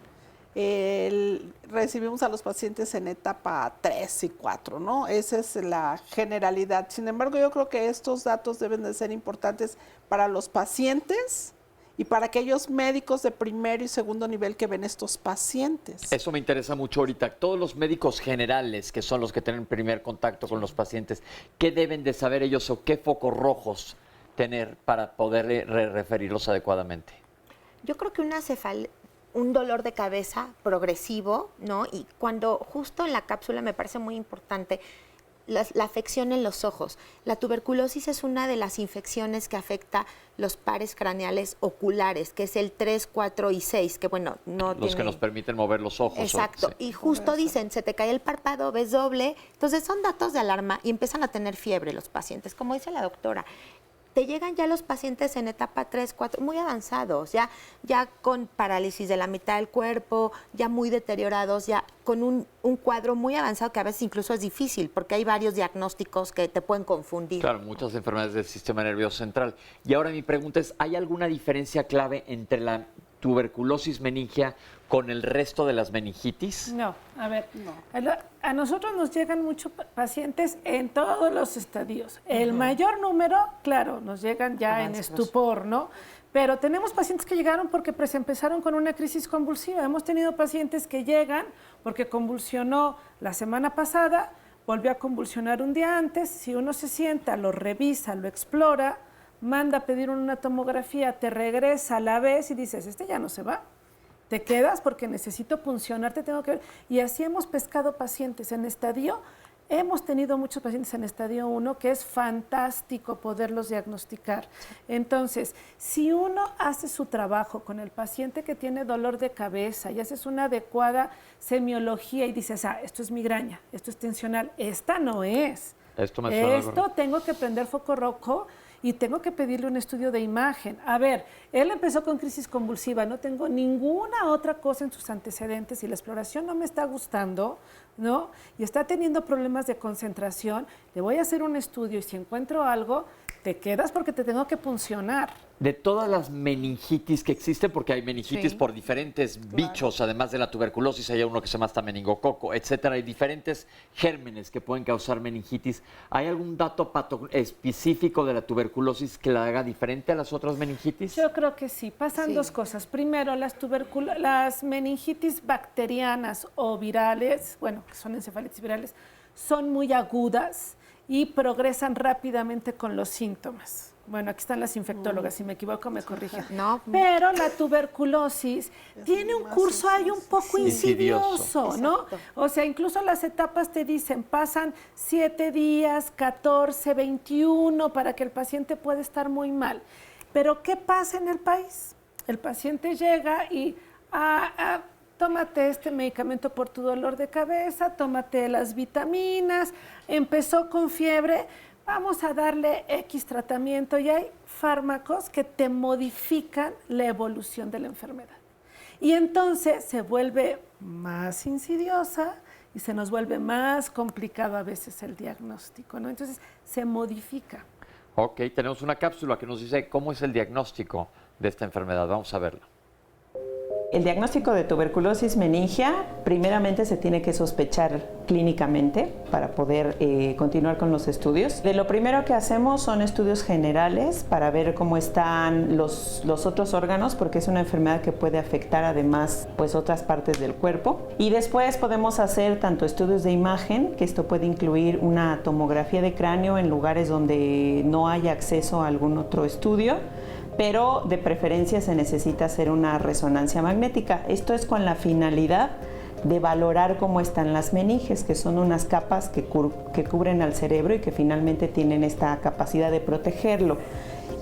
recibimos a los pacientes en etapa 3 y 4, ¿no? Esa es la generalidad. Sin embargo, yo creo que estos datos deben de ser importantes para los pacientes y para aquellos médicos de primer y segundo nivel que ven estos pacientes. Eso me interesa mucho ahorita. Todos los médicos generales, que son los que tienen primer contacto con los pacientes, ¿qué deben de saber ellos o qué focos rojos tener para poder referirlos adecuadamente? Yo creo que un dolor de cabeza progresivo, ¿no? Y cuando justo en la cápsula me parece muy importante, la afección en los ojos. La tuberculosis es una de las infecciones que afecta los pares craneales oculares, que es el 3, 4 y 6, que bueno, no Los que nos permiten mover los ojos. Exacto, Sí. y justo dicen, se te cae el párpado, ves doble, entonces son datos de alarma y empiezan a tener fiebre los pacientes, como dice la doctora. Te llegan ya los pacientes en etapa 3, 4, muy avanzados, ya con parálisis de la mitad del cuerpo, ya muy deteriorados, ya con un cuadro muy avanzado que a veces incluso es difícil porque hay varios diagnósticos que te pueden confundir. Claro, muchas enfermedades del sistema nervioso central. Y ahora mi pregunta es, ¿hay alguna diferencia clave entre la tuberculosis meningea con el resto de las meningitis? No, a ver, a nosotros nos llegan muchos pacientes en todos los estadios. El mayor número, claro, nos llegan ya en estupor, ¿no? Pero tenemos pacientes que llegaron porque pues, empezaron con una crisis convulsiva. Hemos tenido pacientes que llegan porque convulsionó la semana pasada, volvió a convulsionar un día antes. Si uno se sienta, lo revisa, lo explora, manda a pedir una tomografía, te regresa, la ves y dices, este ya no se va. Te quedas porque necesito puncionarte, tengo que ver. Y así hemos pescado pacientes en estadio. Hemos tenido muchos pacientes en estadio 1 que es fantástico poderlos diagnosticar. Entonces, si uno hace su trabajo con el paciente que tiene dolor de cabeza y haces una adecuada semiología y dices, esto es migraña, esto es tensional, esta no es. Esto me suena Esto tengo que prender foco rojo y tengo que pedirle un estudio de imagen. A ver, él empezó con crisis convulsiva, no tengo ninguna otra cosa en sus antecedentes y la exploración no me está gustando, ¿no? Y está teniendo problemas de concentración, le voy a hacer un estudio y si encuentro algo, te quedas porque te tengo que puncionar. De todas las meningitis que existen, porque hay meningitis por diferentes bichos, además de la tuberculosis, hay uno que se llama hasta meningococo, etcétera, hay diferentes gérmenes que pueden causar meningitis. ¿Hay algún dato específico de la tuberculosis que la haga diferente a las otras meningitis? Yo creo que sí. Pasan dos cosas. Primero, las meningitis bacterianas o virales, bueno, que son encefalitis virales, son muy agudas y progresan rápidamente con los síntomas. Bueno, aquí están las infectólogas, si me equivoco me corrigen. No. Pero la tuberculosis tiene un curso ahí un poco insidioso, ¿no? O sea, incluso las etapas te dicen, pasan 7 días, 14, 21, para que el paciente pueda estar muy mal. Pero ¿qué pasa en el país? El paciente llega y tómate este medicamento por tu dolor de cabeza, tómate las vitaminas, empezó con fiebre, vamos a darle X tratamiento y hay fármacos que te modifican la evolución de la enfermedad. Y entonces se vuelve más insidiosa y se nos vuelve más complicado a veces el diagnóstico, ¿no? Entonces se modifica. Ok, tenemos una cápsula que nos dice cómo es el diagnóstico de esta enfermedad. Vamos a verlo. El diagnóstico de tuberculosis meningea, primeramente se tiene que sospechar clínicamente para poder continuar con los estudios. De lo primero que hacemos son estudios generales para ver cómo están los otros órganos, porque es una enfermedad que puede afectar además pues otras partes del cuerpo. Y después podemos hacer tanto estudios de imagen, que esto puede incluir una tomografía de cráneo en lugares donde no haya acceso a algún otro estudio, pero de preferencia se necesita hacer una resonancia magnética. Esto es con la finalidad de valorar cómo están las meninges, que son unas capas que cubren al cerebro y que finalmente tienen esta capacidad de protegerlo.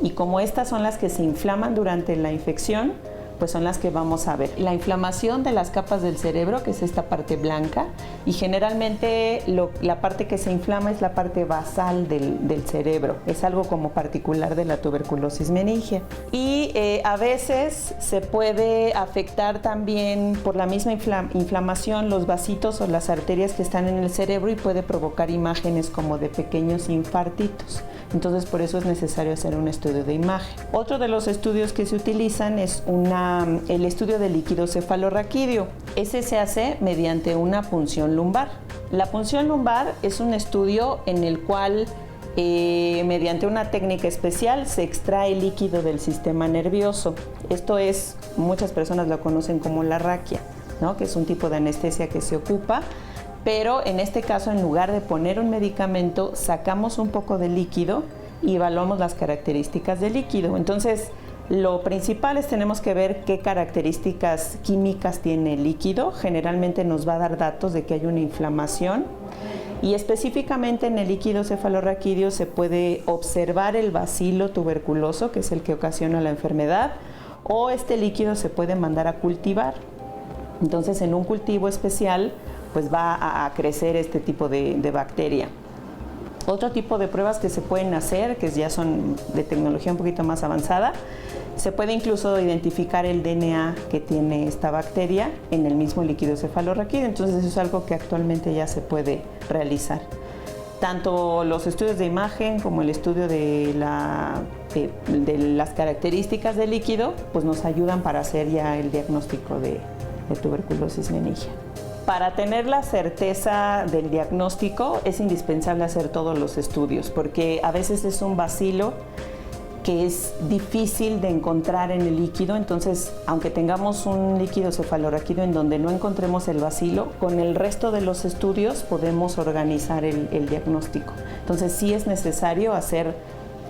Y como estas son las que se inflaman durante la infección, pues son las que vamos a ver. La inflamación de las capas del cerebro, que es esta parte blanca, y generalmente la parte que se inflama es la parte basal del cerebro. Es algo como particular de la tuberculosis meningea. Y a veces se puede afectar también por la misma inflamación los vasitos o las arterias que están en el cerebro y puede provocar imágenes como de pequeños infartitos. Entonces por eso es necesario hacer un estudio de imagen. Otro de los estudios que se utilizan es el estudio del líquido cefalorraquídeo. Ese se hace mediante una punción lumbar. La punción lumbar es un estudio en el cual mediante una técnica especial se extrae líquido del sistema nervioso. Esto es, muchas personas lo conocen como la raquia, ¿no? Que es un tipo de anestesia que se ocupa. Pero en este caso, en lugar de poner un medicamento, sacamos un poco de líquido y evaluamos las características del líquido. Entonces, lo principal es tenemos que ver qué características químicas tiene el líquido. Generalmente nos va a dar datos de que hay una inflamación. Y específicamente en el líquido cefalorraquídeo se puede observar el bacilo tuberculoso, que es el que ocasiona la enfermedad, o este líquido se puede mandar a cultivar. Entonces, en un cultivo especial, pues va a crecer este tipo de bacteria. Otro tipo de pruebas que se pueden hacer, que ya son de tecnología un poquito más avanzada, se puede incluso identificar el DNA que tiene esta bacteria en el mismo líquido cefalorraquídeo. Entonces, eso es algo que actualmente ya se puede realizar. Tanto los estudios de imagen como el estudio de las características del líquido, pues nos ayudan para hacer ya el diagnóstico de tuberculosis meningia. Para tener la certeza del diagnóstico es indispensable hacer todos los estudios, porque a veces es un bacilo que es difícil de encontrar en el líquido. Entonces, aunque tengamos un líquido cefalorraquídeo en donde no encontremos el bacilo, con el resto de los estudios podemos organizar el diagnóstico. Entonces, sí es necesario hacer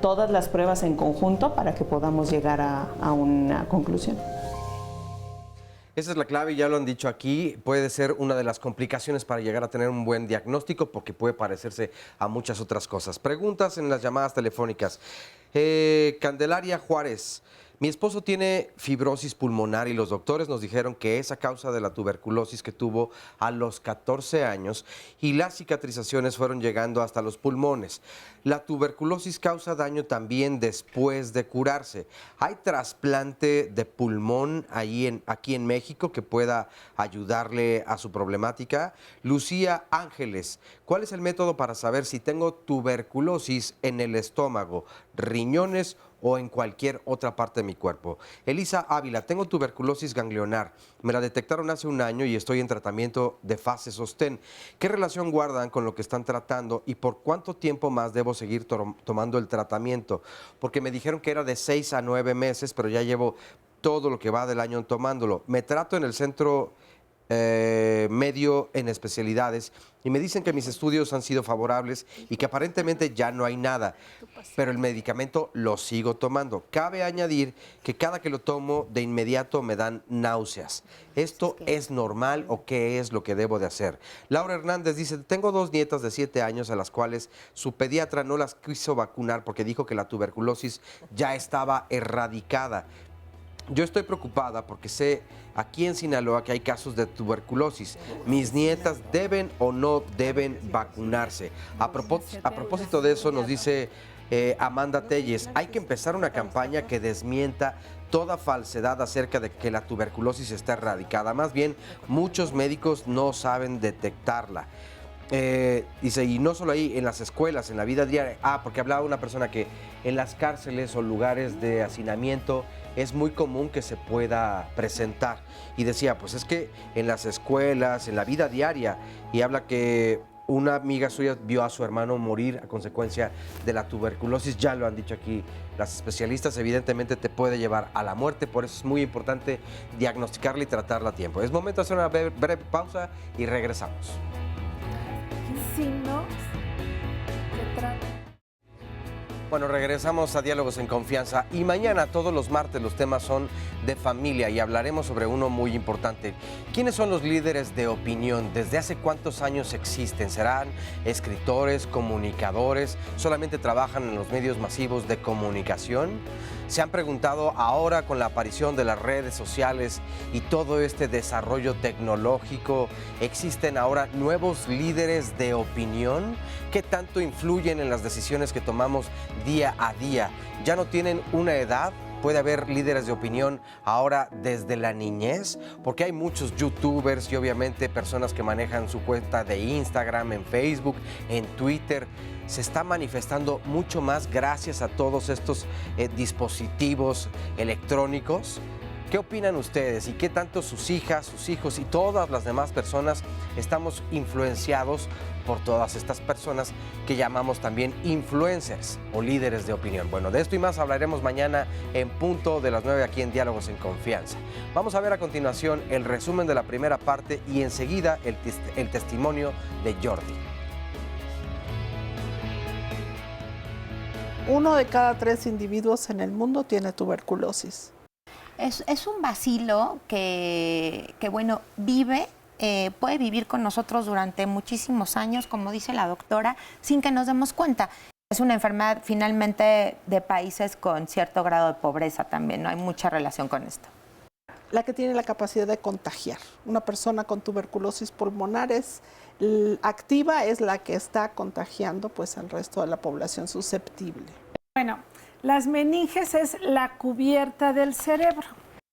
todas las pruebas en conjunto para que podamos llegar a una conclusión. Esa es la clave, ya lo han dicho aquí, puede ser una de las complicaciones para llegar a tener un buen diagnóstico porque puede parecerse a muchas otras cosas. Preguntas en las llamadas telefónicas. Candelaria Juárez. Mi esposo tiene fibrosis pulmonar y los doctores nos dijeron que es a causa de la tuberculosis que tuvo a los 14 años y las cicatrizaciones fueron llegando hasta los pulmones. La tuberculosis causa daño también después de curarse. ¿Hay trasplante de pulmón aquí en México que pueda ayudarle a su problemática? Lucía Ángeles, ¿cuál es el método para saber si tengo tuberculosis en el estómago, riñones o en cualquier otra parte de mi cuerpo? Elisa Ávila, tengo tuberculosis ganglionar. Me la detectaron hace un año y estoy en tratamiento de fase sostén. ¿Qué relación guardan con lo que están tratando y por cuánto tiempo más debo seguir tomando el tratamiento? Porque me dijeron que era de 6 a 9 meses, pero ya llevo todo lo que va del año tomándolo. Me trato en el centro medio en especialidades y me dicen que mis estudios han sido favorables y que aparentemente ya no hay nada, pero el medicamento lo sigo tomando. Cabe añadir que cada que lo tomo de inmediato me dan náuseas. ¿Esto es normal o qué es lo que debo de hacer? Laura Hernández dice, tengo 2 nietas de 7 años a las cuales su pediatra no las quiso vacunar porque dijo que la tuberculosis ya estaba erradicada. Yo estoy preocupada porque sé aquí en Sinaloa que hay casos de tuberculosis. Mis nietas deben o no deben vacunarse. A propósito de eso nos dice Amanda Telles, hay que empezar una campaña que desmienta toda falsedad acerca de que la tuberculosis está erradicada. Más bien, muchos médicos no saben detectarla. Dice, y no solo ahí, en las escuelas, en la vida diaria. Porque hablaba una persona que en las cárceles o lugares de hacinamiento es muy común que se pueda presentar. Y decía, pues es que en las escuelas, en la vida diaria, y habla que una amiga suya vio a su hermano morir a consecuencia de la tuberculosis. Ya lo han dicho aquí las especialistas, evidentemente te puede llevar a la muerte, por eso es muy importante diagnosticarla y tratarla a tiempo. Es momento de hacer una breve pausa y regresamos. Signos que tratan. Bueno, regresamos a Diálogos en Confianza y mañana, todos los martes, los temas son de familia y hablaremos sobre uno muy importante. ¿Quiénes son los líderes de opinión? ¿Desde hace cuántos años existen? ¿Serán escritores, comunicadores? ¿Solamente trabajan en los medios masivos de comunicación? ¿Se han preguntado ahora con la aparición de las redes sociales y todo este desarrollo tecnológico, existen ahora nuevos líderes de opinión? ¿Qué tanto influyen en las decisiones que tomamos día a día? ¿Ya no tienen una edad? ¿Puede haber líderes de opinión ahora desde la niñez? Porque hay muchos youtubers y obviamente personas que manejan su cuenta de Instagram, en Facebook, en Twitter. Se está manifestando mucho más gracias a todos estos dispositivos electrónicos. ¿Qué opinan ustedes y qué tanto sus hijas, sus hijos y todas las demás personas estamos influenciados por todas estas personas que llamamos también influencers o líderes de opinión? Bueno, de esto y más hablaremos mañana en punto de las 9 aquí en Diálogos en Confianza. Vamos a ver a continuación el resumen de la primera parte y enseguida el testimonio de Jordi. 1 de cada 3 individuos en el mundo tiene tuberculosis. Es un bacilo que bueno, vive puede vivir con nosotros durante muchísimos años, como dice la doctora, sin que nos demos cuenta. Es una enfermedad finalmente de países con cierto grado de pobreza también, no hay mucha relación con esto. La que tiene la capacidad de contagiar. Una persona con tuberculosis pulmonar activa es la que está contagiando pues al resto de la población susceptible. Bueno, las meninges es la cubierta del cerebro.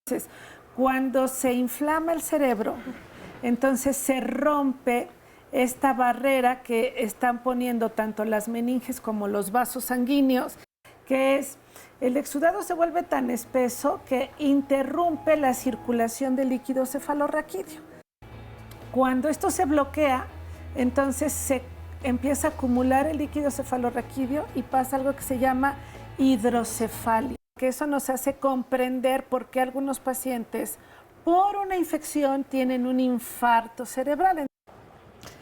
Entonces, cuando se inflama el cerebro, entonces se rompe esta barrera que están poniendo tanto las meninges como los vasos sanguíneos, que es el exudado se vuelve tan espeso que interrumpe la circulación del líquido cefalorraquídeo. Cuando esto se bloquea, entonces se empieza a acumular el líquido cefalorraquídeo y pasa algo que se llama hidrocefalia, que eso nos hace comprender por qué algunos pacientes por una infección tienen un infarto cerebral.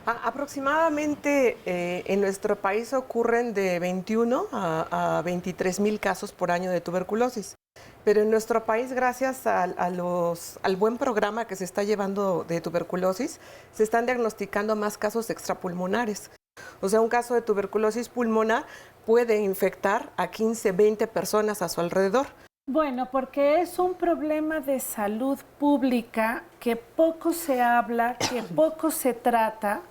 Aproximadamente en nuestro país ocurren de 21 a 23 mil casos por año de tuberculosis. Pero en nuestro país, gracias al buen programa que se está llevando de tuberculosis, se están diagnosticando más casos extrapulmonares. O sea, un caso de tuberculosis pulmonar puede infectar a 15, 20 personas a su alrededor. Bueno, porque es un problema de salud pública que poco se habla, que poco se trata.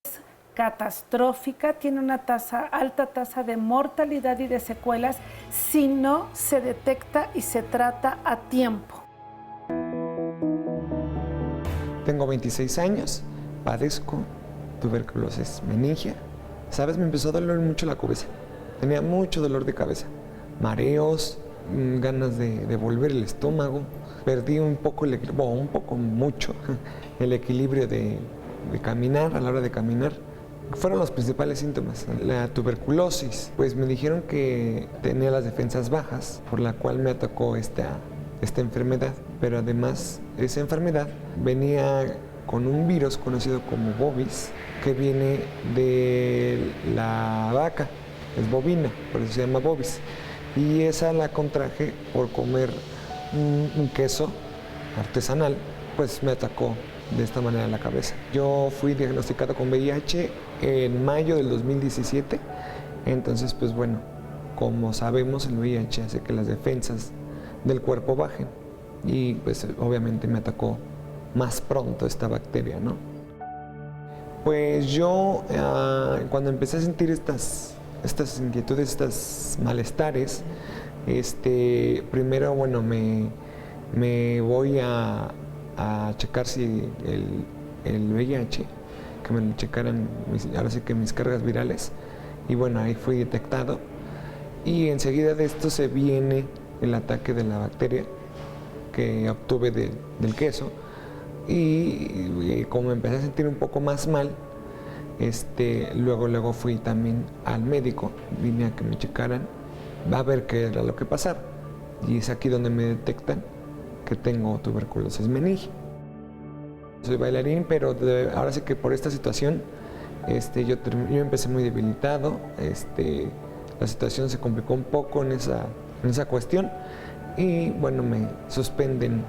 Es catastrófica, tiene una alta tasa de mortalidad y de secuelas si no se detecta y se trata a tiempo. Tengo 26 años, padezco tuberculosis meningia. ¿Sabes? Me empezó a doler mucho la cabeza. Tenía mucho dolor de cabeza, mareos, ganas de volver el estómago. Perdí un poco mucho el equilibrio de caminar, a la hora de caminar. Fueron los principales síntomas. La tuberculosis, pues me dijeron que tenía las defensas bajas, por la cual me atacó esta enfermedad. Pero además, esa enfermedad venía con un virus conocido como bovis, que viene de la vaca, es bovina, por eso se llama bovis. Y esa la contraje por comer un queso artesanal, pues me atacó de esta manera la cabeza. Yo fui diagnosticado con VIH en mayo del 2017, entonces pues bueno, como sabemos el VIH hace que las defensas del cuerpo bajen y pues obviamente me atacó más pronto esta bacteria, ¿no? Pues yo cuando empecé a sentir estas inquietudes, estos malestares, primero, bueno, me voy a checar si el VIH, que me lo checaran, ahora sí que mis cargas virales, y bueno, ahí fui detectado, y enseguida de esto se viene el ataque de la bacteria que obtuve del queso, y como me empecé a sentir un poco más mal, luego fui también al médico, vine a que me checaran, a ver qué era lo que pasaba. Y es aquí donde me detectan que tengo tuberculosis meningia. Soy bailarín, pero ahora sí que por esta situación, yo empecé muy debilitado, la situación se complicó un poco en esa cuestión y bueno, me suspenden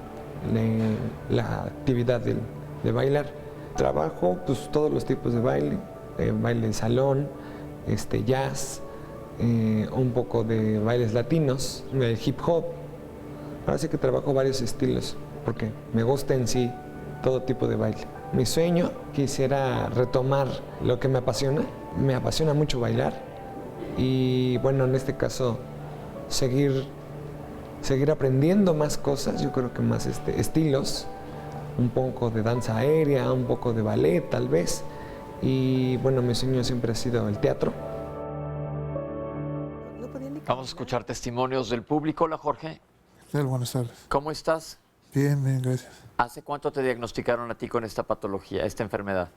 la actividad de bailar. Trabajo pues todos los tipos de baile, baile de salón, jazz, un poco de bailes latinos, el hip hop. Ahora sí que trabajo varios estilos porque me gusta en sí todo tipo de baile. Mi sueño, quisiera retomar lo que me apasiona mucho bailar y bueno, en este caso seguir aprendiendo más cosas, yo creo que más estilos, un poco de danza aérea, un poco de ballet tal vez. Y bueno, mi sueño siempre ha sido el teatro. Vamos a escuchar testimonios del público. Hola, Jorge. Buenas tardes. ¿Cómo estás? Bien, gracias. ¿Hace cuánto te diagnosticaron a ti con esta patología, esta enfermedad?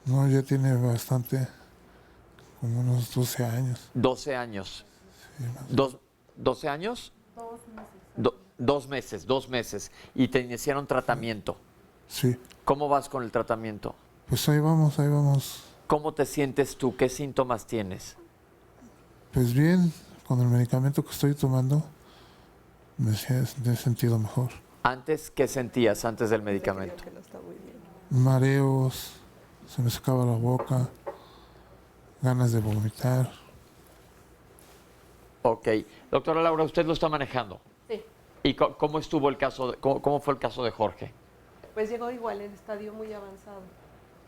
No, ya tiene bastante, como unos 12 años. 12 años. Sí, ¿12 años? 2 meses. 2 meses. ¿Y te iniciaron tratamiento? Sí. ¿Cómo vas con el tratamiento? Pues ahí vamos. ¿Cómo te sientes tú? ¿Qué síntomas tienes? Pues bien, con el medicamento que estoy tomando me he sentido mejor. ¿Antes qué sentías antes del medicamento? mareos, se me secaba la boca, ganas de vomitar. Ok. Doctora Laura, usted lo está manejando. Sí. ¿Y cómo estuvo el caso, cómo fue el caso de Jorge? Pues llegó igual en estadio muy avanzado.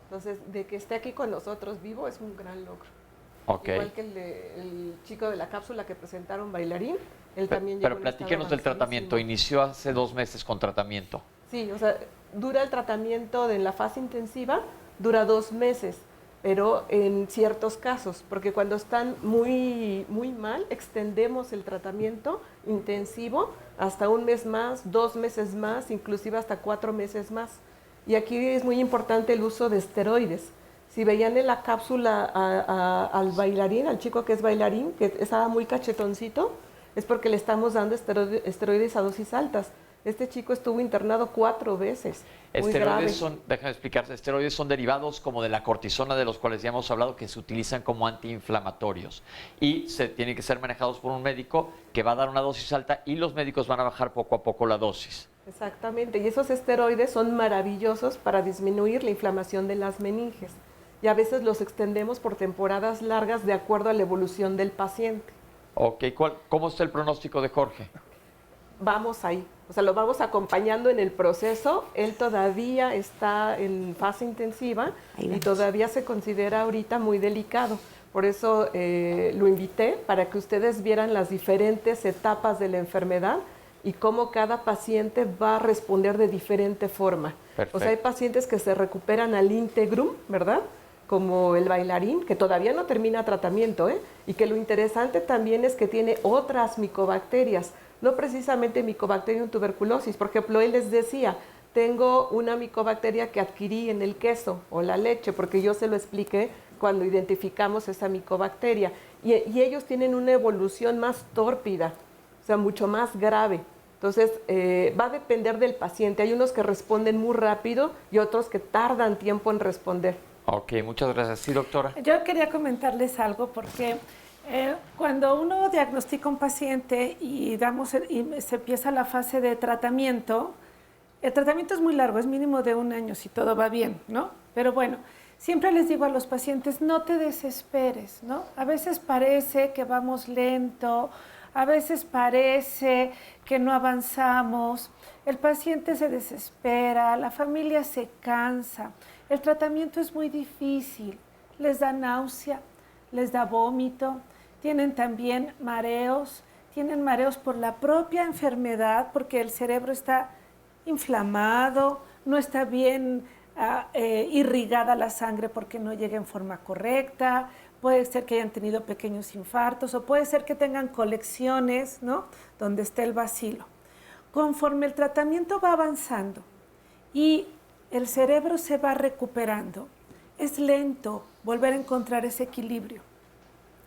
Entonces, de que esté aquí con nosotros vivo es un gran logro. Ok. Igual que el chico de la cápsula que presentaron, bailarín, él también llegó Pero en platíquenos estado del tratamiento. avanzadísimo. Inició hace 2 meses con tratamiento. Sí, o sea, dura el tratamiento en la fase intensiva, dura 2 meses, pero en ciertos casos, porque cuando están muy mal, extendemos el tratamiento intensivo hasta 1 mes más, 2 meses más, inclusive hasta 4 meses más. Y aquí es muy importante el uso de esteroides. Si veían en la cápsula al bailarín, al chico que es bailarín, que estaba muy cachetoncito, es porque le estamos dando esteroides a dosis altas. Este chico estuvo internado 4 veces. Muy grave. Déjame explicarse, esteroides son derivados como de la cortisona, de los cuales ya hemos hablado, que se utilizan como antiinflamatorios. Y se tienen que ser manejados por un médico que va a dar una dosis alta y los médicos van a bajar poco a poco la dosis. Exactamente, y esos esteroides son maravillosos para disminuir la inflamación de las meninges. Y a veces los extendemos por temporadas largas de acuerdo a la evolución del paciente. Ok, ¿cómo está el pronóstico de Jorge? Vamos ahí, o sea, lo vamos acompañando en el proceso. Él todavía está en fase intensiva y todavía se considera ahorita muy delicado. Por eso lo invité para que ustedes vieran las diferentes etapas de la enfermedad y cómo cada paciente va a responder de diferente forma. Perfecto. O sea, hay pacientes que se recuperan al íntegrum, ¿verdad? Como el bailarín, que todavía no termina tratamiento, y que lo interesante también es que tiene otras micobacterias, no precisamente Mycobacterium tuberculosis. Por ejemplo, él les decía, tengo una micobacteria que adquirí en el queso o la leche, porque yo se lo expliqué cuando identificamos esa micobacteria. Y ellos tienen una evolución más tórpida, o sea, mucho más grave. Entonces, va a depender del paciente. Hay unos que responden muy rápido y otros que tardan tiempo en responder. Ok, muchas gracias. Sí, doctora. Yo quería comentarles algo porque cuando uno diagnostica un paciente y se empieza la fase de tratamiento, el tratamiento es muy largo, es mínimo de 1 año si todo va bien, ¿no? Pero bueno, siempre les digo a los pacientes, no te desesperes, ¿no? A veces parece que vamos lento, a veces parece que no avanzamos, el paciente se desespera, la familia se cansa. El tratamiento es muy difícil, les da náusea, les da vómito, tienen también mareos, tienen mareos por la propia enfermedad, porque el cerebro está inflamado, no está bien irrigada la sangre porque no llega en forma correcta, puede ser que hayan tenido pequeños infartos o puede ser que tengan colecciones, ¿no?, donde esté el bacilo. Conforme el tratamiento va avanzando y el cerebro se va recuperando, es lento volver a encontrar ese equilibrio.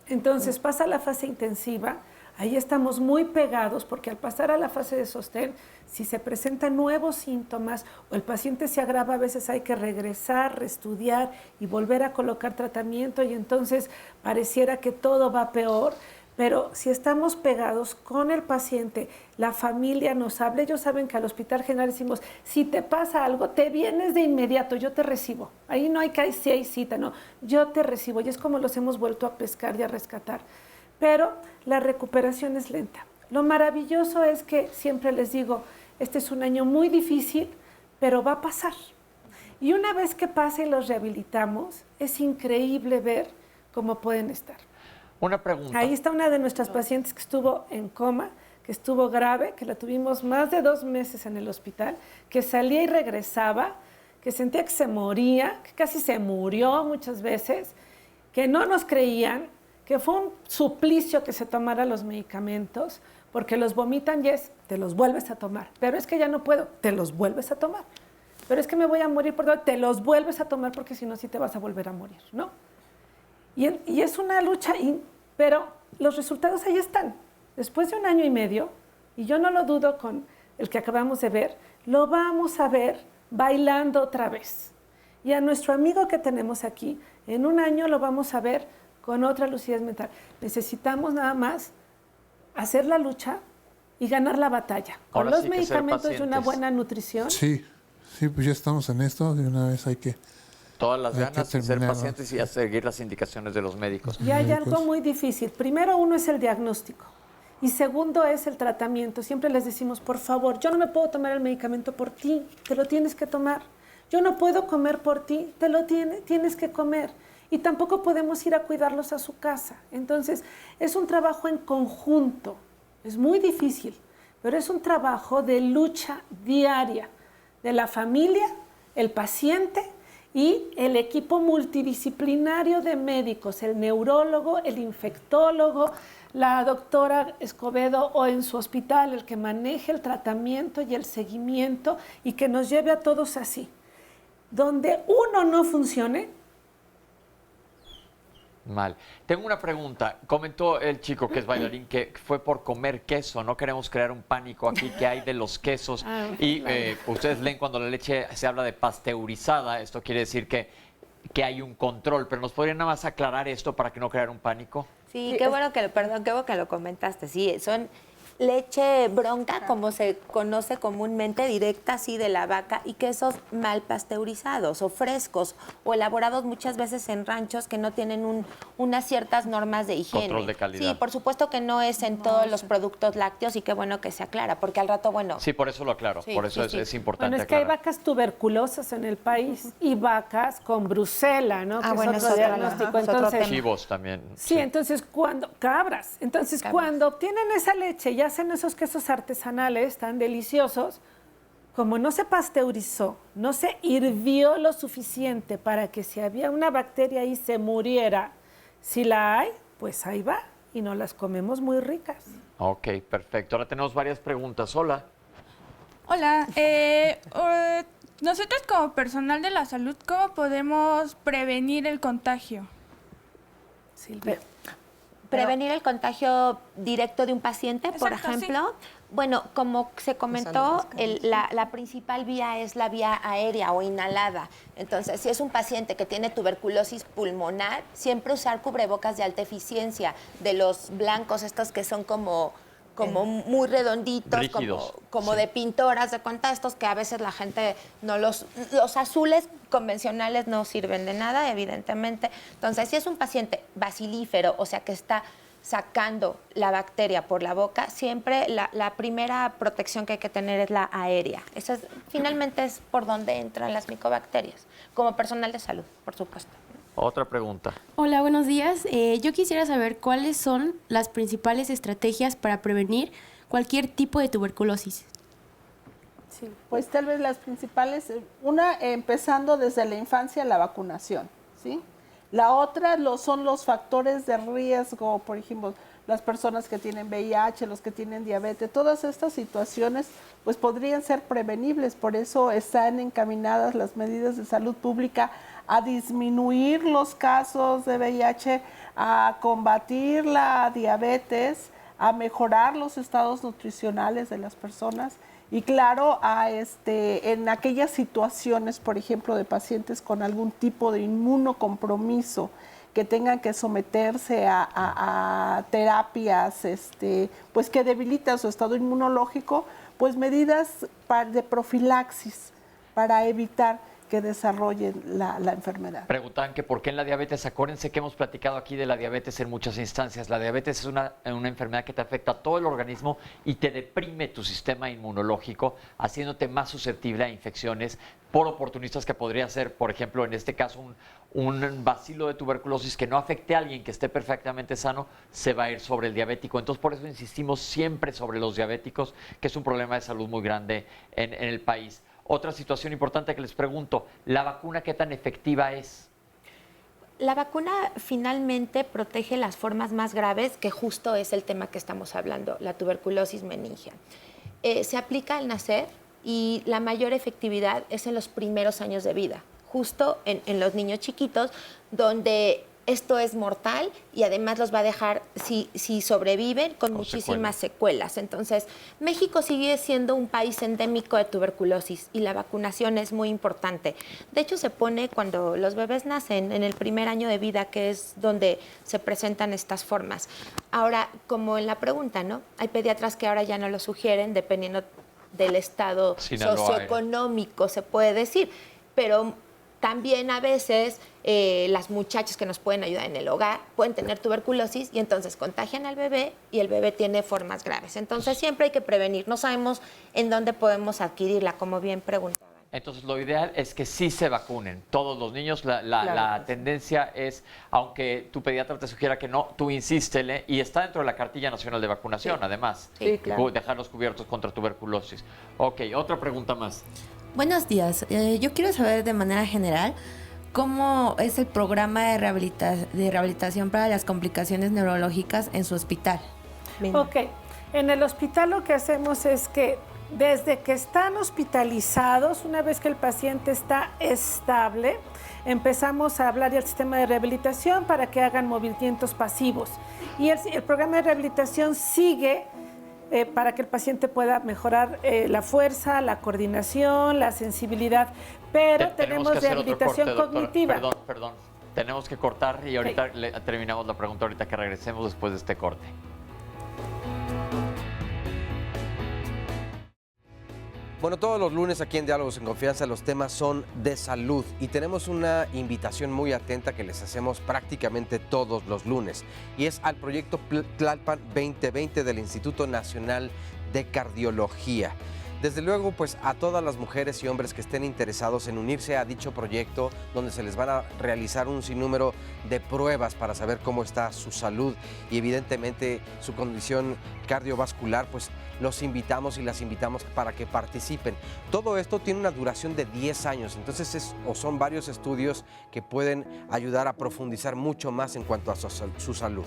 Entonces pasa la fase intensiva, ahí estamos muy pegados porque al pasar a la fase de sostén, si se presentan nuevos síntomas o el paciente se agrava, a veces hay que regresar, reestudiar y volver a colocar tratamiento y entonces pareciera que todo va peor. Pero si estamos pegados con el paciente, la familia nos habla, ellos saben que al Hospital General decimos, si te pasa algo, te vienes de inmediato, yo te recibo. Ahí no hay que si hay cita, no, yo te recibo. Y es como los hemos vuelto a pescar y a rescatar. Pero la recuperación es lenta. Lo maravilloso es que siempre les digo, este es un año muy difícil, pero va a pasar. Y una vez que pase y los rehabilitamos, es increíble ver cómo pueden estar. Una pregunta. Ahí está una de nuestras pacientes que estuvo en coma, que estuvo grave, que la tuvimos más de 2 meses en el hospital, que salía y regresaba, que sentía que se moría, que casi se murió muchas veces, que no nos creían, que fue un suplicio que se tomara los medicamentos, porque los vomitan y te los vuelves a tomar. Pero es que ya no puedo, te los vuelves a tomar. Pero es que me voy a morir, te los vuelves a tomar porque si no, sí te vas a volver a morir, ¿no? Y es una lucha, pero los resultados ahí están. Después de 1 año y medio, y yo no lo dudo con el que acabamos de ver, lo vamos a ver bailando otra vez. Y a nuestro amigo que tenemos aquí, en 1 año lo vamos a ver con otra lucidez mental. Necesitamos nada más hacer la lucha y ganar la batalla. Con Ahora los sí que ser medicamentos y una pacientes. buena nutrición. Sí, Sí, pues ya estamos en esto, de una vez hay que... Todas las Hay que ganas de ser terminar, ¿no? pacientes y a seguir las indicaciones de los médicos. Y hay algo muy difícil. Primero, uno es el diagnóstico. Y segundo es el tratamiento. Siempre les decimos, por favor, yo no me puedo tomar el medicamento por ti, te lo tienes que tomar. Yo no puedo comer por ti, te lo tienes que comer. Y tampoco podemos ir a cuidarlos a su casa. Entonces, es un trabajo en conjunto. Es muy difícil, pero es un trabajo de lucha diaria de la familia, el paciente y el equipo multidisciplinario de médicos, el neurólogo, el infectólogo, la doctora Escobedo o en su hospital, el que maneje el tratamiento y el seguimiento y que nos lleve a todos así. Donde uno no funcione. Mal. Tengo una pregunta. Comentó el chico que es bailarín que fue por comer queso. No queremos crear un pánico aquí que hay de los quesos. Y ustedes leen cuando la leche se habla de pasteurizada. Esto quiere decir que hay un control. Pero ¿nos podrían nada más aclarar esto para que no crear un pánico? Sí, qué bueno que lo comentaste. Sí, son leche bronca, como se conoce comúnmente, directa así de la vaca, y quesos mal pasteurizados o frescos o elaborados muchas veces en ranchos que no tienen unas ciertas normas de higiene. Control de calidad. Sí, por supuesto que no es en todos los productos lácteos y qué bueno que se aclara, porque al rato, bueno... Sí, por eso lo aclaro. Sí, por eso sí, es importante Bueno, es que hay aclarar. vacas tuberculosas en el país y vacas con brucela, ¿no? Que bueno, es otro diagnóstico. es otro Entonces, tema. Chivos también. sí, entonces cabras. Entonces, cuando obtienen esa leche y hacen esos quesos artesanales tan deliciosos, como no se pasteurizó, no se hirvió lo suficiente para que si había una bacteria ahí se muriera, si la hay, pues ahí va y nos las comemos muy ricas. Ok, perfecto. Ahora tenemos varias preguntas. Hola. Hola, nosotros como personal de la salud, ¿cómo podemos prevenir el contagio? Silvia. Prevenir el contagio directo de un paciente, por ejemplo. Sí. Bueno, como se comentó, la principal vía es la vía aérea o inhalada. Entonces, si es un paciente que tiene tuberculosis pulmonar, siempre usar cubrebocas de alta eficiencia, de los blancos, estos que son como muy redonditos, como de pintoras de cuenta, estos que a veces la gente no los azules convencionales no sirven de nada, evidentemente. Entonces, si es un paciente bacilífero, o sea, que está sacando la bacteria por la boca, siempre la primera protección que hay que tener es la aérea. Eso finalmente es por donde entran las micobacterias, como personal de salud, por supuesto. Otra pregunta. Hola, buenos días. Yo quisiera saber cuáles son las principales estrategias para prevenir cualquier tipo de tuberculosis. Sí, pues tal vez las principales, una empezando desde la infancia, la vacunación, ¿sí? La otra son los factores de riesgo, por ejemplo, las personas que tienen VIH, los que tienen diabetes, todas estas situaciones pues podrían ser prevenibles, por eso están encaminadas las medidas de salud pública a disminuir los casos de VIH, a combatir la diabetes, a mejorar los estados nutricionales de las personas y claro, en aquellas situaciones, por ejemplo, de pacientes con algún tipo de inmunocompromiso que tengan que someterse a terapias pues que debilitan su estado inmunológico, pues medidas de profilaxis para evitar que desarrollen la enfermedad. Preguntan que por qué en la diabetes. Acuérdense que hemos platicado aquí de la diabetes en muchas instancias. La diabetes es una enfermedad que te afecta a todo el organismo y te deprime tu sistema inmunológico, haciéndote más susceptible a infecciones por oportunistas que podría ser, por ejemplo, en este caso, un bacilo de tuberculosis que no afecte a alguien que esté perfectamente sano, se va a ir sobre el diabético. Entonces, por eso insistimos siempre sobre los diabéticos, que es un problema de salud muy grande en el país. Otra situación importante que les pregunto, ¿la vacuna qué tan efectiva es? La vacuna finalmente protege las formas más graves, que justo es el tema que estamos hablando, la tuberculosis meningea. Se aplica al nacer y la mayor efectividad es en los primeros años de vida, justo en los niños chiquitos, donde esto es mortal y además los va a dejar, si sobreviven, con muchísimas secuelas. Entonces, México sigue siendo un país endémico de tuberculosis y la vacunación es muy importante. De hecho, se pone cuando los bebés nacen, en el primer año de vida, que es donde se presentan estas formas. Ahora, como en la pregunta, ¿no? Hay pediatras que ahora ya no lo sugieren, dependiendo del estado Sinaloa, socioeconómico, se puede decir. Pero también a veces las muchachas que nos pueden ayudar en el hogar pueden tener tuberculosis y entonces contagian al bebé y el bebé tiene formas graves. Entonces siempre hay que prevenir. No sabemos en dónde podemos adquirirla, como bien preguntaban. Entonces, lo ideal es que sí se vacunen todos los niños. La Claro. tendencia es, aunque tu pediatra te sugiera que no, tú insístele y está dentro de la Cartilla Nacional de Vacunación, además. Sí, claro. Dejarlos cubiertos contra tuberculosis. Ok, otra pregunta más. Buenos días. Yo quiero saber de manera general cómo es el programa de rehabilitación para las complicaciones neurológicas en su hospital. Ok, en el hospital lo que hacemos es que desde que están hospitalizados, una vez que el paciente está estable, empezamos a hablar del sistema de rehabilitación para que hagan movimientos pasivos. Y el programa de rehabilitación sigue para que el paciente pueda mejorar la fuerza, la coordinación, la sensibilidad, pero tenemos que hacer otro rehabilitación corte, doctora. cognitiva. Perdón. Tenemos que cortar y ahorita terminamos la pregunta, ahorita que regresemos después de este corte. Bueno, todos los lunes aquí en Diálogos en Confianza los temas son de salud y tenemos una invitación muy atenta que les hacemos prácticamente todos los lunes y es al proyecto Tlalpan 2020 del Instituto Nacional de Cardiología. Desde luego, pues a todas las mujeres y hombres que estén interesados en unirse a dicho proyecto, donde se les van a realizar un sinnúmero de pruebas para saber cómo está su salud y evidentemente su condición cardiovascular, pues los invitamos y las invitamos para que participen. Todo esto tiene una duración de 10 años, entonces son varios estudios que pueden ayudar a profundizar mucho más en cuanto a su salud.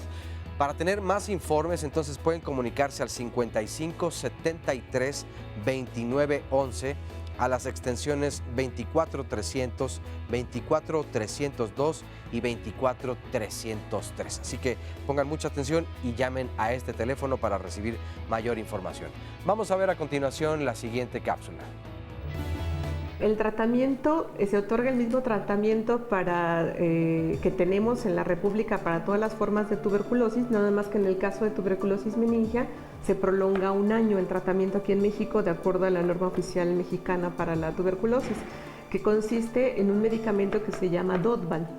Para tener más informes, entonces pueden comunicarse al 55 73 29 11 a las extensiones 24 300, 24 302 y 24 303. Así que pongan mucha atención y llamen a este teléfono para recibir mayor información. Vamos a ver a continuación la siguiente cápsula. El tratamiento, se otorga el mismo tratamiento que tenemos en la República para todas las formas de tuberculosis, nada más que en el caso de tuberculosis meningia se prolonga un año el tratamiento aquí en México de acuerdo a la norma oficial mexicana para la tuberculosis, que consiste en un medicamento que se llama Dotval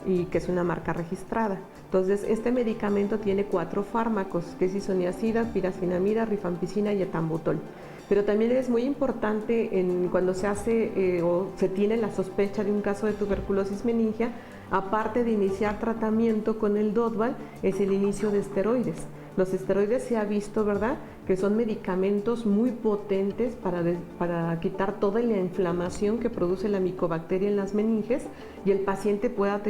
y que es una marca registrada. Entonces, este medicamento tiene 4 fármacos, que es isoniazida, piracinamida, rifampicina y etambutol. Pero también es muy importante cuando se hace o se tiene la sospecha de un caso de tuberculosis meningia, aparte de iniciar tratamiento con el Dotval, es el inicio de esteroides. Los esteroides se ha visto, ¿verdad?, que son medicamentos muy potentes para quitar toda la inflamación que produce la micobacteria en las meninges y el paciente pueda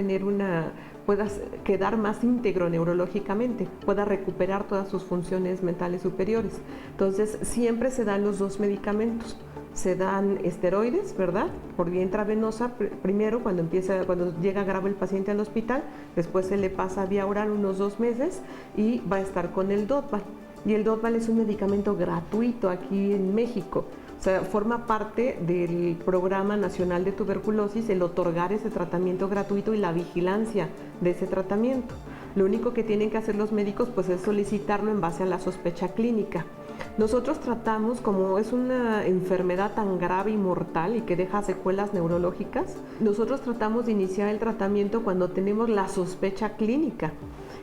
quedar más íntegro neurológicamente, pueda recuperar todas sus funciones mentales superiores. Entonces, siempre se dan los 2 medicamentos. Se dan esteroides, ¿verdad?, por vía intravenosa primero cuando llega grave el paciente al hospital, después se le pasa vía oral unos 2 meses y va a estar con el Dotval. Y el Dotval es un medicamento gratuito aquí en México. O sea, forma parte del Programa Nacional de Tuberculosis el otorgar ese tratamiento gratuito y la vigilancia de ese tratamiento. Lo único que tienen que hacer los médicos pues es solicitarlo en base a la sospecha clínica. Nosotros tratamos, como es una enfermedad tan grave y mortal y que deja secuelas neurológicas, nosotros tratamos de iniciar el tratamiento cuando tenemos la sospecha clínica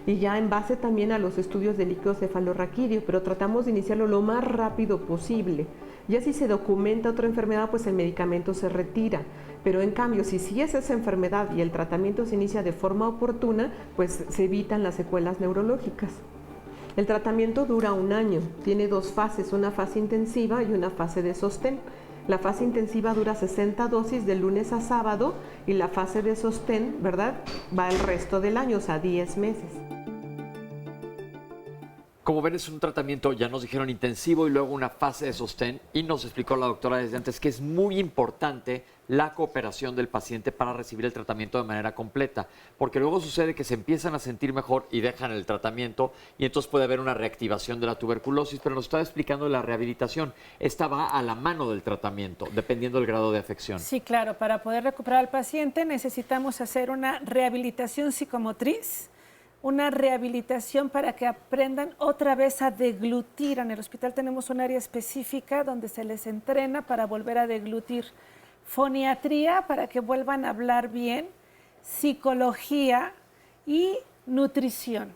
y ya en base también a los estudios de líquido cefalorraquídeo, pero tratamos de iniciarlo lo más rápido posible. Ya si se documenta otra enfermedad, pues el medicamento se retira. Pero en cambio, si sí es esa enfermedad y el tratamiento se inicia de forma oportuna, pues se evitan las secuelas neurológicas. El tratamiento dura 1 año, tiene 2 fases, una fase intensiva y una fase de sostén. La fase intensiva dura 60 dosis de lunes a sábado y la fase de sostén, ¿verdad?, va el resto del año, o sea, 10 meses. Como ven, es un tratamiento, ya nos dijeron, intensivo y luego una fase de sostén. Y nos explicó la doctora desde antes que es muy importante la cooperación del paciente para recibir el tratamiento de manera completa. Porque luego sucede que se empiezan a sentir mejor y dejan el tratamiento y entonces puede haber una reactivación de la tuberculosis. Pero nos estaba explicando la rehabilitación. Esta va a la mano del tratamiento, dependiendo del grado de afección. Sí, claro. Para poder recuperar al paciente necesitamos hacer una rehabilitación psicomotriz una rehabilitación para que aprendan otra vez a deglutir. En el hospital tenemos un área específica donde se les entrena para volver a deglutir. Foniatría para que vuelvan a hablar bien, psicología y nutrición.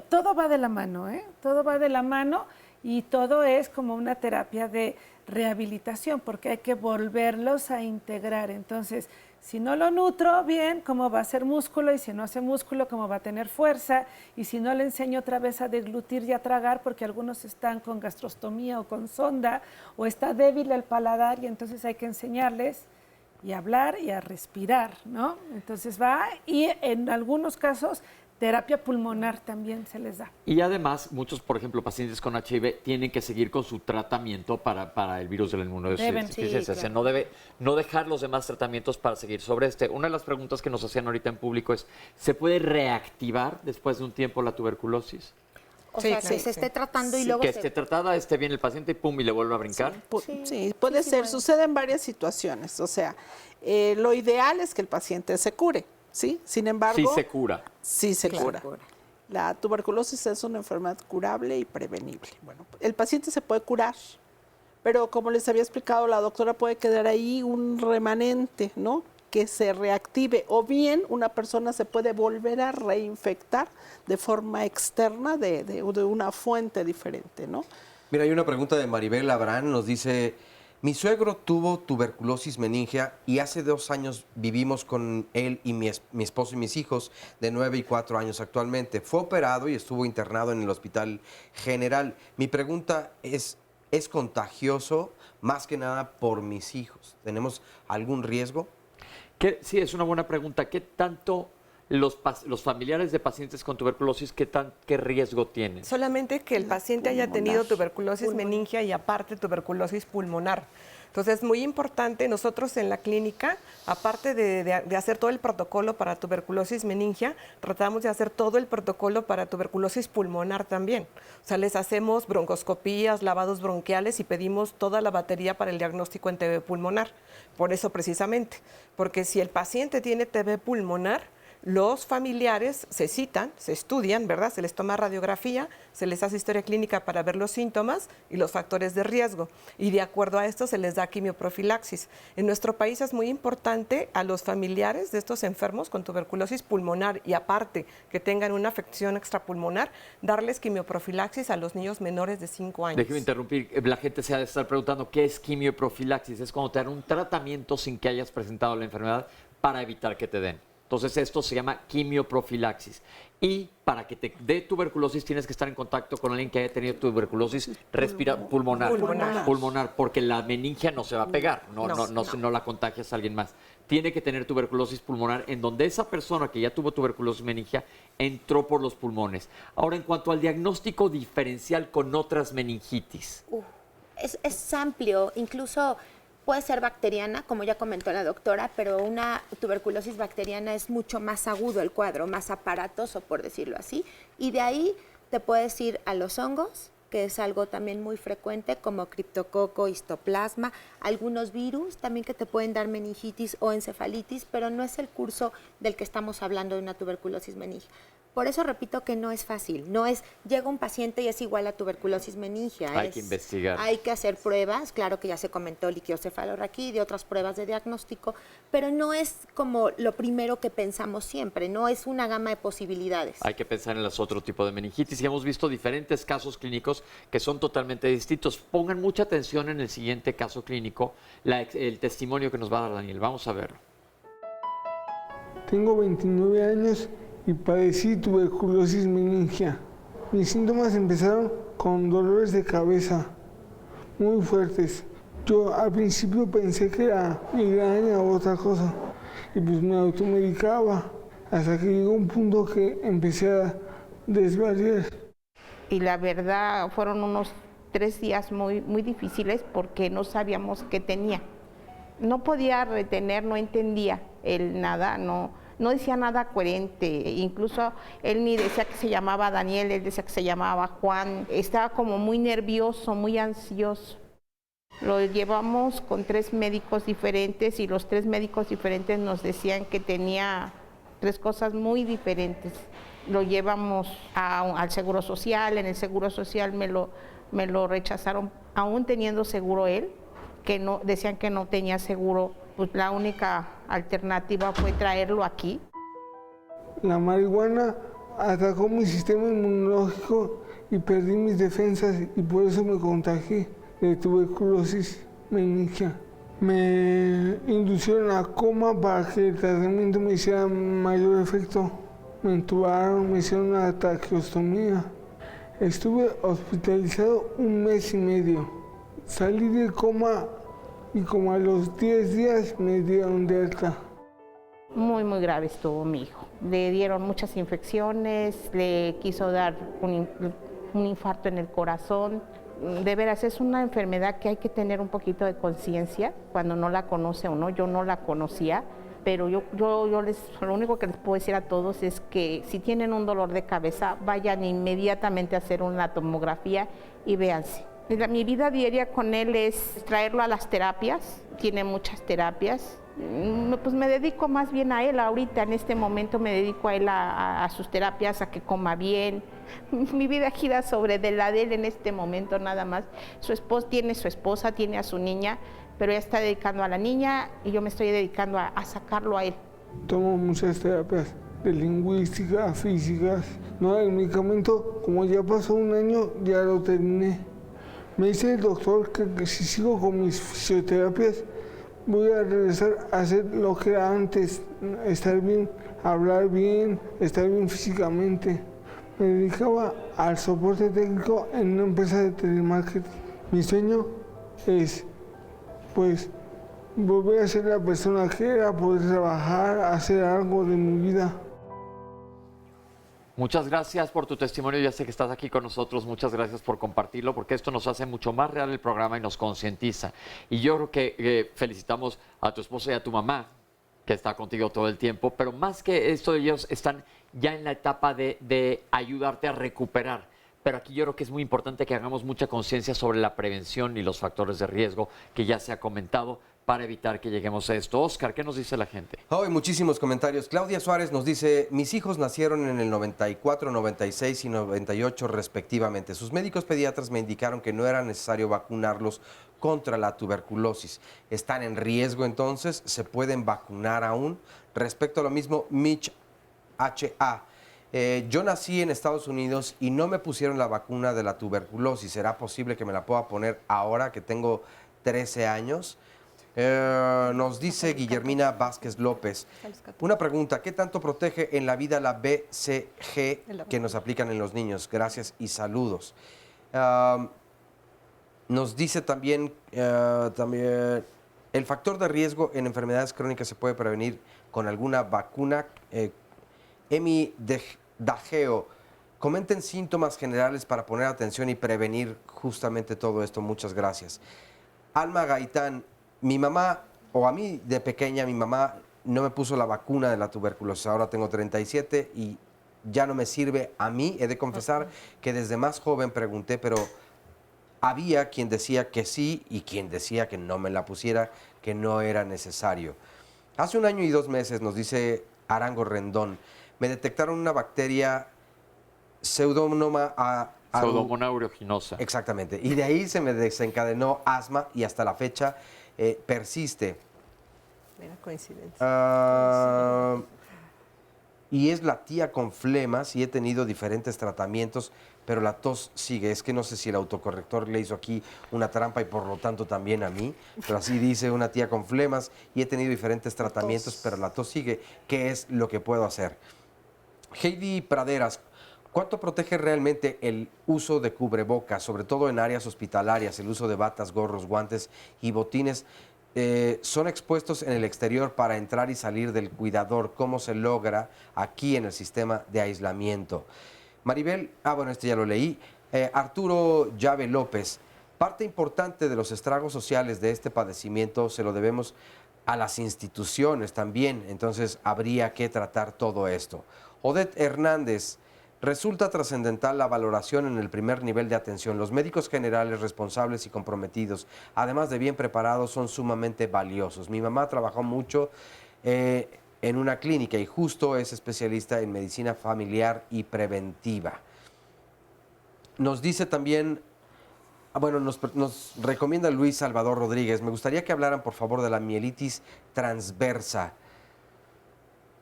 Todo va de la mano, ¿eh? Todo va de la mano y todo es como una terapia de rehabilitación porque hay que volverlos a integrar. Entonces, si no lo nutro bien, ¿cómo va a ser músculo? Y si no hace músculo, ¿cómo va a tener fuerza? Y si no le enseño otra vez a deglutir y a tragar, porque algunos están con gastrostomía o con sonda, o está débil el paladar, y entonces hay que enseñarles y a hablar y a respirar, ¿no? Entonces va, y en algunos casos, terapia pulmonar también se les da. Y además, muchos, por ejemplo, pacientes con HIV tienen que seguir con su tratamiento para el virus de la inmunodeficiencia. Deben, No dejar los demás tratamientos para seguir. Sobre una de las preguntas que nos hacían ahorita en público es, ¿se puede reactivar después de un tiempo la tuberculosis? O sea, que se esté tratando y luego que esté tratada, esté bien el paciente y pum, y le vuelve a brincar. Sí, puede ser. Sucede en varias situaciones. O sea, lo ideal es que el paciente se cure. ¿Sí? Sin embargo... Sí se cura. Sí se cura. La tuberculosis es una enfermedad curable y prevenible. Bueno, el paciente se puede curar, pero como les había explicado, la doctora puede quedar ahí un remanente, ¿no? Que se reactive, o bien una persona se puede volver a reinfectar de forma externa de una fuente diferente, ¿no? Mira, hay una pregunta de Maribel Abrán, nos dice... Mi suegro tuvo tuberculosis meningea y hace 2 años vivimos con él y mi esposo y mis hijos de 9 y 4 años actualmente. Fue operado y estuvo internado en el Hospital General. Mi pregunta ¿es contagioso más que nada por mis hijos? ¿Tenemos algún riesgo? Sí, es una buena pregunta. ¿Qué tanto los familiares de pacientes con tuberculosis, qué riesgo tienen? Solamente que el paciente haya tenido tuberculosis meningia y aparte tuberculosis pulmonar. Entonces es muy importante, nosotros en la clínica, aparte de hacer todo el protocolo para tuberculosis meningia, tratamos de hacer todo el protocolo para tuberculosis pulmonar también. O sea, les hacemos broncoscopías, lavados bronquiales y pedimos toda la batería para el diagnóstico en TB pulmonar. Por eso precisamente, porque si el paciente tiene TB pulmonar, los familiares se citan, se estudian, ¿verdad? Se les toma radiografía, se les hace historia clínica para ver los síntomas y los factores de riesgo. Y de acuerdo a esto se les da quimioprofilaxis. En nuestro país es muy importante a los familiares de estos enfermos con tuberculosis pulmonar y aparte que tengan una afección extrapulmonar, darles quimioprofilaxis a los niños menores de 5 años. Déjeme interrumpir, la gente se ha de estar preguntando ¿qué es quimioprofilaxis? Es cuando te dan un tratamiento sin que hayas presentado la enfermedad para evitar que te den. Entonces esto se llama quimioprofilaxis. Y para que te dé tuberculosis tienes que estar en contacto con alguien que haya tenido tuberculosis pulmonar, porque la meningia no se va a pegar, no la contagias a alguien más. Tiene que tener tuberculosis pulmonar en donde esa persona que ya tuvo tuberculosis meningia entró por los pulmones. Ahora, en cuanto al diagnóstico diferencial con otras meningitis. Es amplio, incluso... Puede ser bacteriana, como ya comentó la doctora, pero una tuberculosis bacteriana es mucho más agudo el cuadro, más aparatoso, por decirlo así. Y de ahí te puedes ir a los hongos, que es algo también muy frecuente, como criptococo, histoplasma, algunos virus también que te pueden dar meningitis o encefalitis, pero no es el curso del que estamos hablando de una tuberculosis meningia. Por eso repito que no es fácil, llega un paciente y es igual a tuberculosis meningia. Hay que investigar. Hay que hacer pruebas, claro que ya se comentó liquiocefalorraquídeo, otras pruebas de diagnóstico, pero no es como lo primero que pensamos siempre, no es una gama de posibilidades. Hay que pensar en los otros tipos de meningitis y hemos visto diferentes casos clínicos que son totalmente distintos. Pongan mucha atención en el siguiente caso clínico, el testimonio que nos va a dar Daniel. Vamos a verlo. Tengo 29 años y padecí tuberculosis meningia. Mis síntomas empezaron con dolores de cabeza muy fuertes. Yo al principio pensé que era migraña o otra cosa y pues me automedicaba hasta que llegó un punto que empecé a desvariar. Y la verdad fueron unos 3 días muy difíciles porque no sabíamos qué tenía. No podía retener, no entendía él nada, no decía nada coherente, incluso él ni decía que se llamaba Daniel, él decía que se llamaba Juan, estaba como muy nervioso, muy ansioso. Lo llevamos con 3 médicos diferentes y los 3 médicos diferentes nos decían que tenía 3 cosas muy diferentes. lo llevamos al Seguro Social, en el Seguro Social me lo rechazaron, aún teniendo seguro él, que no, decían que no tenía seguro, pues la única alternativa fue traerlo aquí. La marihuana atacó mi sistema inmunológico y perdí mis defensas y por eso me contagié de tuberculosis meningia. Me inducieron a coma para que el tratamiento me hiciera mayor efecto. Me entubaron, me hicieron una traqueostomía. Estuve hospitalizado 1 mes y medio. Salí del coma y como a los 10 días me dieron de alta. Muy, muy grave estuvo mi hijo. Le dieron muchas infecciones, le quiso dar un infarto en el corazón. De veras, es una enfermedad que hay que tener un poquito de conciencia cuando no la conoce uno. Yo no la conocía, pero yo lo único que les puedo decir a todos es que si tienen un dolor de cabeza, vayan inmediatamente a hacer una tomografía y véanse. Mi vida diaria con él es traerlo a las terapias, tiene muchas terapias. Pues me dedico más bien a él ahorita, en este momento me dedico a él a sus terapias, a que coma bien. Mi vida gira sobre de la de él en este momento nada más. Tiene su esposa, tiene a su niña, pero ella está dedicando a la niña y yo me estoy dedicando a sacarlo a él. Tomo muchas terapias de lingüística, físicas. No, el medicamento, como ya pasó 1 año, ya lo terminé. Me dice el doctor que si sigo con mis fisioterapias, voy a regresar a hacer lo que era antes, estar bien, hablar bien, estar bien físicamente. Me dedicaba al soporte técnico en una empresa de telemarketing. Mi sueño es, pues, volver a ser la persona que era, poder trabajar, hacer algo de mi vida. Muchas gracias por tu testimonio, ya sé que estás aquí con nosotros, muchas gracias por compartirlo, porque esto nos hace mucho más real el programa y nos concientiza. Y yo creo que felicitamos a tu esposa y a tu mamá, que está contigo todo el tiempo, pero más que esto, ellos están ya en la etapa de ayudarte a recuperar. Pero aquí yo creo que es muy importante que hagamos mucha conciencia sobre la prevención y los factores de riesgo que ya se ha comentado para evitar que lleguemos a esto. Oscar, ¿qué nos dice la gente? Hoy muchísimos comentarios. Claudia Suárez nos dice, mis hijos nacieron en el 94, 96 y 98 respectivamente. Sus médicos pediatras me indicaron que no era necesario vacunarlos contra la tuberculosis. ¿Están en riesgo entonces? ¿Se pueden vacunar aún? Respecto a lo mismo, Mitch H.A. Yo nací en Estados Unidos y no me pusieron la vacuna de la tuberculosis. ¿Será posible que me la pueda poner ahora que tengo 13 años? Nos dice Guillermina Vázquez López. Una pregunta, ¿qué tanto protege en la vida la BCG que nos aplican en los niños? Gracias y saludos. Nos dice también, el factor de riesgo en enfermedades crónicas se puede prevenir con alguna vacuna. Emi Dajeo, comenten síntomas generales para poner atención y prevenir justamente todo esto. Muchas gracias. Alma Gaitán, mi mamá, o a mí de pequeña, mi mamá no me puso la vacuna de la tuberculosis. Ahora tengo 37 y ya no me sirve a mí. He de confesar que desde más joven pregunté, pero había quien decía que sí y quien decía que no me la pusiera, que no era necesario. Hace 1 año y 2 meses, nos dice Arango Rendón, me detectaron una bacteria Pseudomonas aeruginosa. Exactamente. Y de ahí se me desencadenó asma y hasta la fecha persiste. Mira, coincidencia. Y es la tía con flemas y he tenido diferentes tratamientos, pero la tos sigue. Es que no sé si el autocorrector le hizo aquí una trampa y por lo tanto también a mí, pero así dice una tía con flemas y he tenido diferentes tratamientos, pero la tos sigue. ¿Qué es lo que puedo hacer? Heidi Praderas, ¿cuánto protege realmente el uso de cubrebocas, sobre todo en áreas hospitalarias, el uso de batas, gorros, guantes y botines? Son expuestos en el exterior para entrar y salir del cuidador. ¿Cómo se logra aquí en el sistema de aislamiento? Maribel, bueno, este ya lo leí. Arturo Llave López, parte importante de los estragos sociales de este padecimiento se lo debemos a las instituciones también, entonces habría que tratar todo esto. Odette Hernández, resulta trascendental la valoración en el primer nivel de atención. Los médicos generales responsables y comprometidos, además de bien preparados, son sumamente valiosos. Mi mamá trabajó mucho en en una clínica y justo es especialista en medicina familiar y preventiva. Nos dice también, bueno, nos recomienda Luis Salvador Rodríguez, me gustaría que hablaran por favor de la mielitis transversa.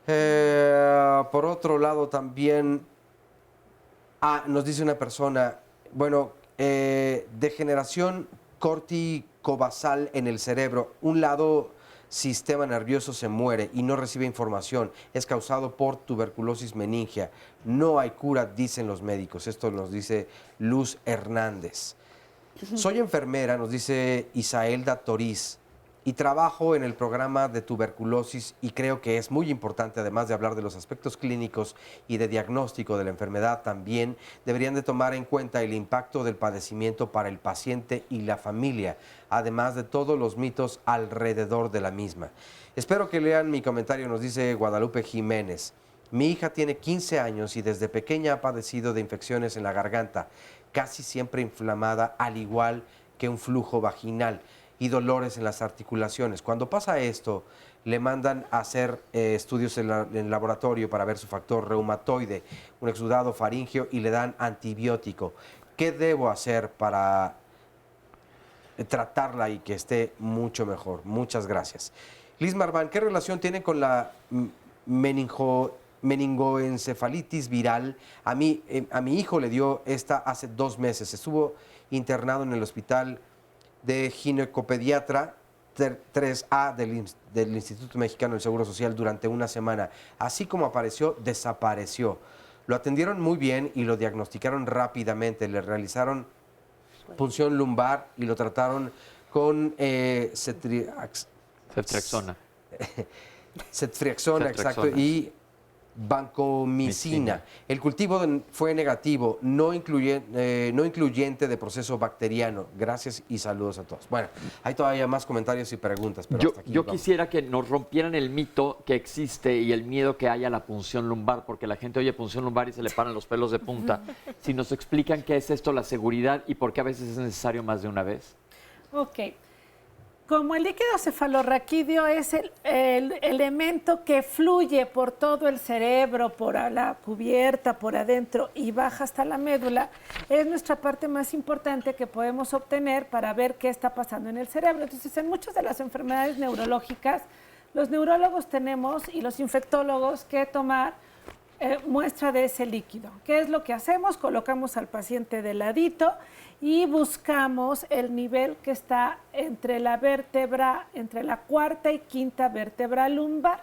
Por otro lado también, nos dice una persona, bueno, degeneración corticobasal en el cerebro, un lado sistema nervioso se muere y no recibe información, es causado por tuberculosis meningea, no hay cura, dicen los médicos. Esto nos dice Luz Hernández. Soy enfermera, nos dice Isaelda Toriz, y trabajo en el programa de tuberculosis y creo que es muy importante, además de hablar de los aspectos clínicos y de diagnóstico de la enfermedad, también deberían de tomar en cuenta el impacto del padecimiento para el paciente y la familia, además de todos los mitos alrededor de la misma. Espero que lean mi comentario, nos dice Guadalupe Jiménez. Mi hija tiene 15 años y desde pequeña ha padecido de infecciones en la garganta, casi siempre inflamada, al igual que un flujo vaginal y dolores en las articulaciones. Cuando pasa esto, le mandan a hacer estudios en el laboratorio para ver su factor reumatoide, un exudado faríngeo y le dan antibiótico. ¿Qué debo hacer para tratarla y que esté mucho mejor? Muchas gracias. Liz Marván, ¿qué relación tiene con la meningoencefalitis viral? A mi hijo le dio esta hace 2 meses. Estuvo internado en el hospital de ginecopediatra 3A del Instituto Mexicano del Seguro Social durante una semana. Así como apareció, desapareció. Lo atendieron muy bien y lo diagnosticaron rápidamente. Le realizaron punción lumbar y lo trataron con ceftriaxona. Ceftriaxona, exacto, y vancomicina. El cultivo fue negativo, no incluyente de proceso bacteriano. Gracias y saludos a todos. Bueno, hay todavía más comentarios y preguntas, pero hasta aquí yo vamos. quisiera que nos rompieran el mito que existe y el miedo que hay a la punción lumbar, porque la gente oye punción lumbar y se le paran los pelos de punta. Si nos explican qué es esto, la seguridad, y por qué a veces es necesario más de una vez. Ok. Como el líquido cefalorraquídeo es el elemento que fluye por todo el cerebro, por la cubierta, por adentro y baja hasta la médula, es nuestra parte más importante que podemos obtener para ver qué está pasando en el cerebro. Entonces, en muchas de las enfermedades neurológicas, los neurólogos tenemos y los infectólogos que tomar muestra de ese líquido. ¿Qué es lo que hacemos? Colocamos al paciente de ladito y buscamos el nivel que está entre la vértebra, entre la 4ª y 5ª vértebra lumbar.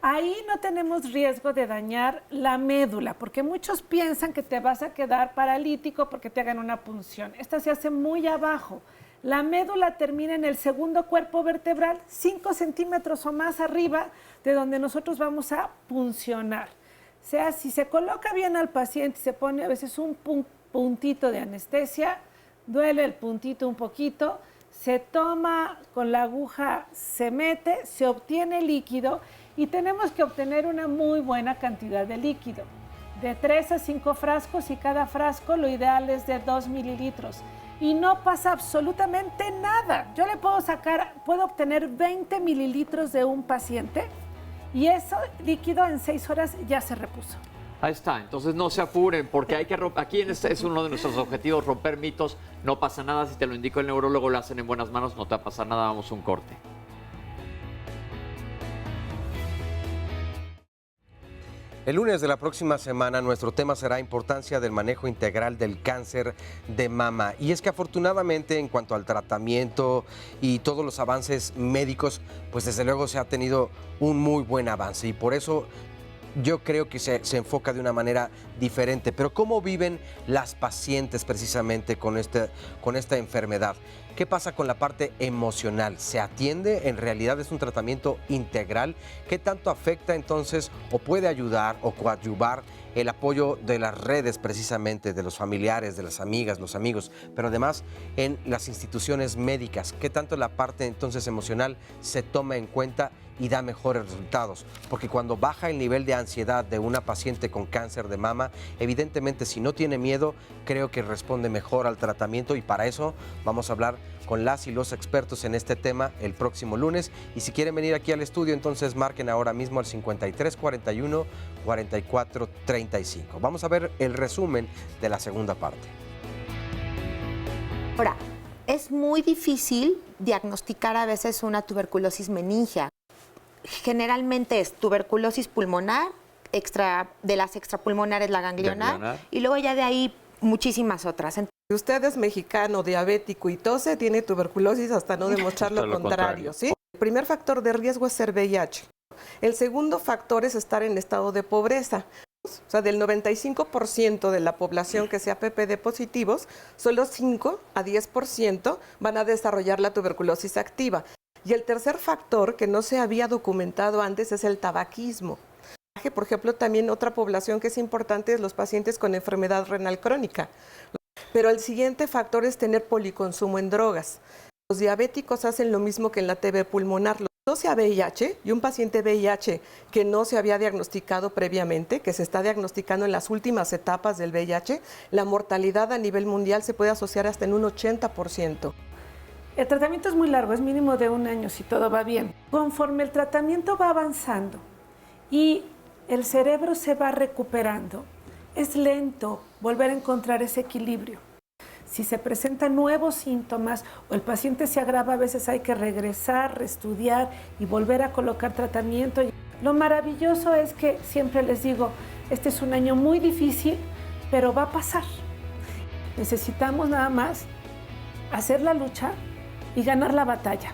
Ahí no tenemos riesgo de dañar la médula, porque muchos piensan que te vas a quedar paralítico porque te hagan una punción. Esta se hace muy abajo. La médula termina en el segundo cuerpo vertebral, 5 centímetros o más arriba de donde nosotros vamos a puncionar. O sea, si se coloca bien al paciente y se pone a veces un puntito de anestesia, duele el puntito un poquito, se toma con la aguja, se mete, se obtiene líquido y tenemos que obtener una muy buena cantidad de líquido, de 3 a 5 frascos y cada frasco lo ideal es de 2 mililitros. Y no pasa absolutamente nada. Yo le puedo obtener 20 mililitros de un paciente y ese líquido en 6 horas ya se repuso. Ahí está, entonces no se apuren, porque hay que romper. Aquí es uno de nuestros objetivos, romper mitos. No pasa nada, si te lo indico el neurólogo, lo hacen en buenas manos, no te va a pasar nada, vamos a un corte. El lunes de la próxima semana nuestro tema será importancia del manejo integral del cáncer de mama. Y es que afortunadamente en cuanto al tratamiento y todos los avances médicos, pues desde luego se ha tenido un muy buen avance y por eso yo creo que se enfoca de una manera diferente. Pero ¿cómo viven las pacientes precisamente con esta enfermedad? ¿Qué pasa con la parte emocional? ¿Se atiende? ¿En realidad es un tratamiento integral? ¿Qué tanto afecta entonces o puede ayudar o coadyuvar el apoyo de las redes precisamente, de los familiares, de las amigas, los amigos, pero además en las instituciones médicas, qué tanto la parte entonces emocional se toma en cuenta y da mejores resultados, porque cuando baja el nivel de ansiedad de una paciente con cáncer de mama, evidentemente si no tiene miedo, creo que responde mejor al tratamiento, y para eso vamos a hablar con las y los expertos en este tema el próximo lunes. Y si quieren venir aquí al estudio, entonces marquen ahora mismo al 5341 4435. Vamos a ver el resumen de la segunda parte. Ahora, es muy difícil diagnosticar a veces una tuberculosis meningea. Generalmente es tuberculosis pulmonar, de las extrapulmonares la ganglionar, y luego ya de ahí muchísimas otras. Si usted es mexicano, diabético y tose, tiene tuberculosis hasta no demostrar lo contrario, ¿sí? El primer factor de riesgo es ser VIH. El segundo factor es estar en estado de pobreza. O sea, del 95% de la población que sea PPD positivos, solo 5 a 10% van a desarrollar la tuberculosis activa. Y el tercer factor que no se había documentado antes es el tabaquismo. Por ejemplo, también otra población que es importante es los pacientes con enfermedad renal crónica. Pero el siguiente factor es tener policonsumo en drogas. Los diabéticos hacen lo mismo que en la TB pulmonar. Los que no sea VIH y un paciente VIH que no se había diagnosticado previamente, que se está diagnosticando en las últimas etapas del VIH, la mortalidad a nivel mundial se puede asociar hasta en un 80%. El tratamiento es muy largo, es mínimo de 1 año si todo va bien. Conforme el tratamiento va avanzando y el cerebro se va recuperando, es lento volver a encontrar ese equilibrio. Si se presentan nuevos síntomas o el paciente se agrava, a veces hay que regresar, reestudiar y volver a colocar tratamiento. Lo maravilloso es que siempre les digo, este es un año muy difícil, pero va a pasar. Necesitamos nada más hacer la lucha y ganar la batalla.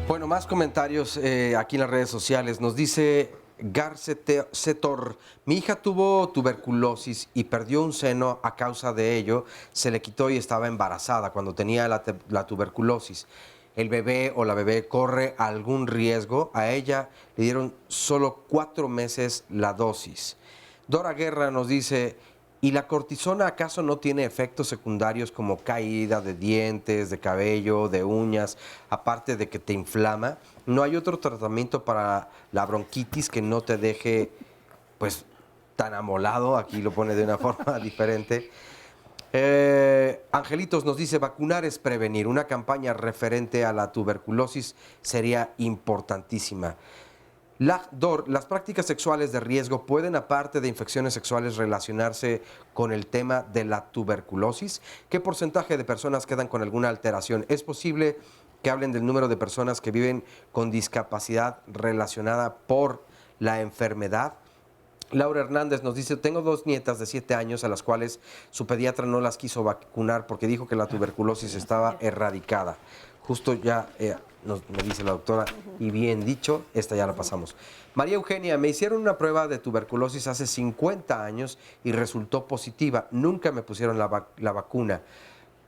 Bueno, más comentarios aquí en las redes sociales. Nos dice Garcetor, mi hija tuvo tuberculosis y perdió un seno a causa de ello. Se le quitó y estaba embarazada cuando tenía la tuberculosis. ¿El bebé o la bebé corre algún riesgo? A ella le dieron solo 4 meses la dosis. Dora Guerra nos dice, ¿y la cortisona acaso no tiene efectos secundarios como caída de dientes, de cabello, de uñas, aparte de que te inflama? ¿No hay otro tratamiento para la bronquitis que no te deje, pues, tan amolado? Aquí lo pone de una forma diferente. Angelitos nos dice, vacunar es prevenir. Una campaña referente a la tuberculosis sería importantísima. Las prácticas sexuales de riesgo pueden, aparte de infecciones sexuales, relacionarse con el tema de la tuberculosis. ¿Qué porcentaje de personas quedan con alguna alteración? ¿Es posible que hablen del número de personas que viven con discapacidad relacionada por la enfermedad? Laura Hernández nos dice, tengo 2 nietas de 7 años a las cuales su pediatra no las quiso vacunar porque dijo que la tuberculosis estaba erradicada. Justo ya me dice la doctora, y bien dicho, esta ya la pasamos. María Eugenia, me hicieron una prueba de tuberculosis hace 50 años y resultó positiva. Nunca me pusieron la vacuna.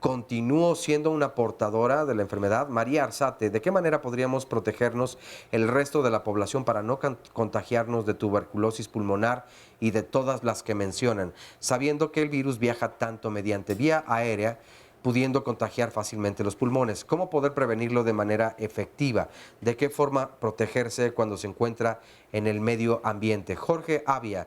¿Continúo siendo una portadora de la enfermedad? María Arzate, ¿de qué manera podríamos protegernos el resto de la población para no contagiarnos de tuberculosis pulmonar y de todas las que mencionan, sabiendo que el virus viaja tanto mediante vía aérea, pudiendo contagiar fácilmente los pulmones? ¿Cómo poder prevenirlo de manera efectiva? ¿De qué forma protegerse cuando se encuentra en el medio ambiente? Jorge Avia,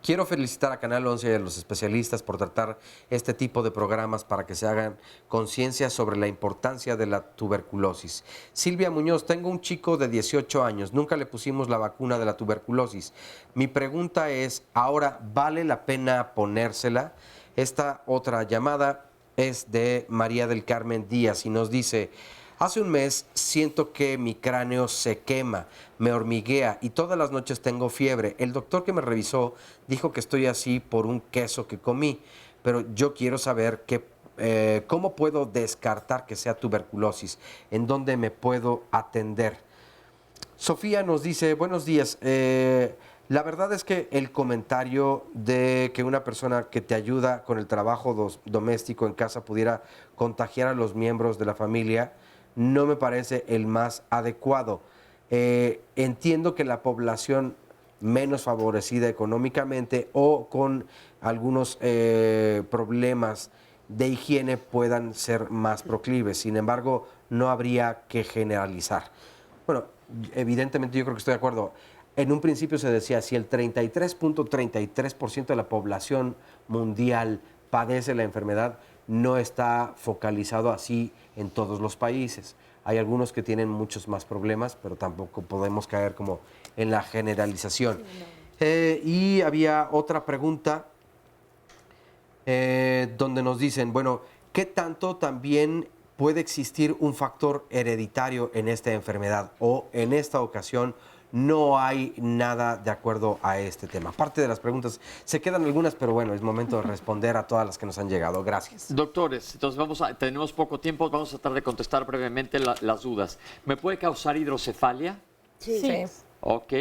quiero felicitar a Canal 11 y a los especialistas por tratar este tipo de programas para que se hagan conciencia sobre la importancia de la tuberculosis. Silvia Muñoz, tengo un chico de 18 años, nunca le pusimos la vacuna de la tuberculosis. Mi pregunta es, ¿ahora vale la pena ponérsela? Esta otra llamada es de María del Carmen Díaz y nos dice, hace un mes siento que mi cráneo se quema, me hormiguea y todas las noches tengo fiebre. El doctor que me revisó dijo que estoy así por un queso que comí, pero yo quiero saber cómo puedo descartar que sea tuberculosis, en dónde me puedo atender. Sofía nos dice, buenos días, la verdad es que el comentario de que una persona que te ayuda con el trabajo doméstico en casa pudiera contagiar a los miembros de la familia no me parece el más adecuado. Entiendo que la población menos favorecida económicamente o con algunos problemas de higiene puedan ser más proclives. Sin embargo, no habría que generalizar. Bueno, evidentemente yo creo que estoy de acuerdo. En un principio se decía, si el 33.33% de la población mundial padece la enfermedad, no está focalizado así en todos los países. Hay algunos que tienen muchos más problemas, pero tampoco podemos caer como en la generalización. Y había otra pregunta donde nos dicen, bueno, ¿qué tanto también puede existir un factor hereditario en esta enfermedad? O en esta ocasión no hay nada de acuerdo a este tema. Parte de las preguntas, se quedan algunas, pero bueno, es momento de responder a todas las que nos han llegado. Gracias. Doctores, entonces tenemos poco tiempo, vamos a tratar de contestar brevemente las dudas. ¿Me puede causar hidrocefalia? Sí. Ok.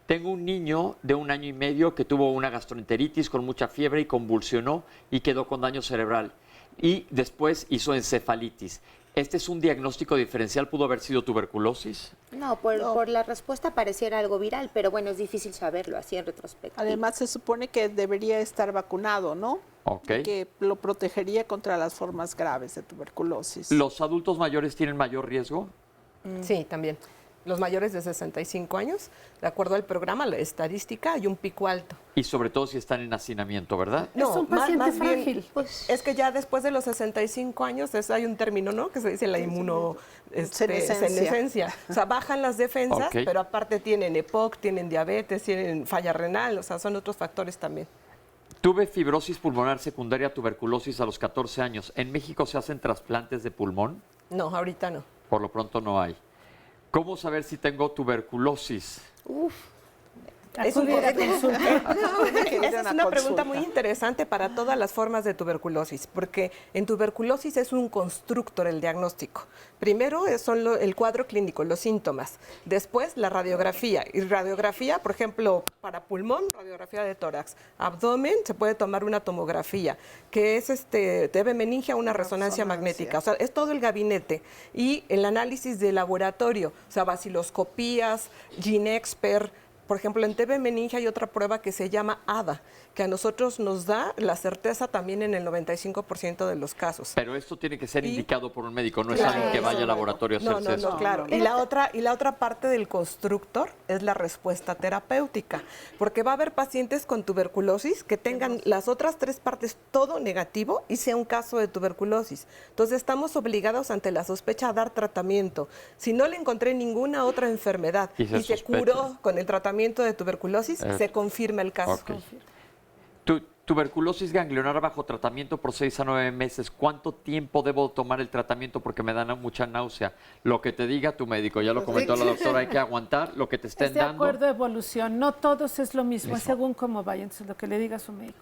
Tengo un niño de 1 año y medio que tuvo una gastroenteritis con mucha fiebre y convulsionó y quedó con daño cerebral. Y después hizo encefalitis. ¿Este es un diagnóstico diferencial? ¿Pudo haber sido tuberculosis? No, por la respuesta pareciera algo viral, pero bueno, es difícil saberlo así en retrospectiva. Además, se supone que debería estar vacunado, ¿no? Ok. Que lo protegería contra las formas graves de tuberculosis. ¿Los adultos mayores tienen mayor riesgo? Sí, también. Los mayores de 65 años, de acuerdo al programa, la estadística, hay un pico alto. Y sobre todo si están en hacinamiento, ¿verdad? No, es un paciente más bien, frágil. Es que ya después de los 65 años hay un término, ¿no? Que se dice la senescencia. O sea, bajan las defensas, Ok. pero aparte tienen EPOC, tienen diabetes, tienen falla renal, o sea, son otros factores también. Tuve fibrosis pulmonar secundaria, tuberculosis a los 14 años. ¿En México se hacen trasplantes de pulmón? No, ahorita no. Por lo pronto no hay. ¿Cómo saber si tengo tuberculosis? Esa es una pregunta muy interesante para todas las formas de tuberculosis, porque en tuberculosis es un constructor el diagnóstico. Primero son el cuadro clínico, los síntomas. Después la radiografía. Y radiografía, por ejemplo, para pulmón, radiografía de tórax. Abdomen, se puede tomar una tomografía, que es TB meningia, una resonancia magnética. O sea, es todo el gabinete. Y el análisis de laboratorio, o sea, vaciloscopías, GeneXpert. Por ejemplo, en TB meningia hay otra prueba que se llama ADA, que a nosotros nos da la certeza también en el 95% de los casos. Pero esto tiene que ser indicado por un médico, no es Claro, alguien que vaya al laboratorio a hacerse esto. No, claro. Y la otra parte del constructor es la respuesta terapéutica, porque va a haber pacientes con tuberculosis que tengan las otras 3 partes todo negativo y sea un caso de tuberculosis. Entonces estamos obligados ante la sospecha a dar tratamiento. Si no le encontré ninguna otra enfermedad y se curó con el tratamiento de tuberculosis, se confirma el caso. Okay. Tuberculosis ganglionar bajo tratamiento por 6 a 9 meses. ¿Cuánto tiempo debo tomar el tratamiento? Porque me da mucha náusea. Lo que te diga tu médico, ya lo comentó la doctora, hay que aguantar lo que te estén Es de dando. acuerdo a evolución, no todos es lo mismo, es según cómo vaya, entonces lo que le diga su médico.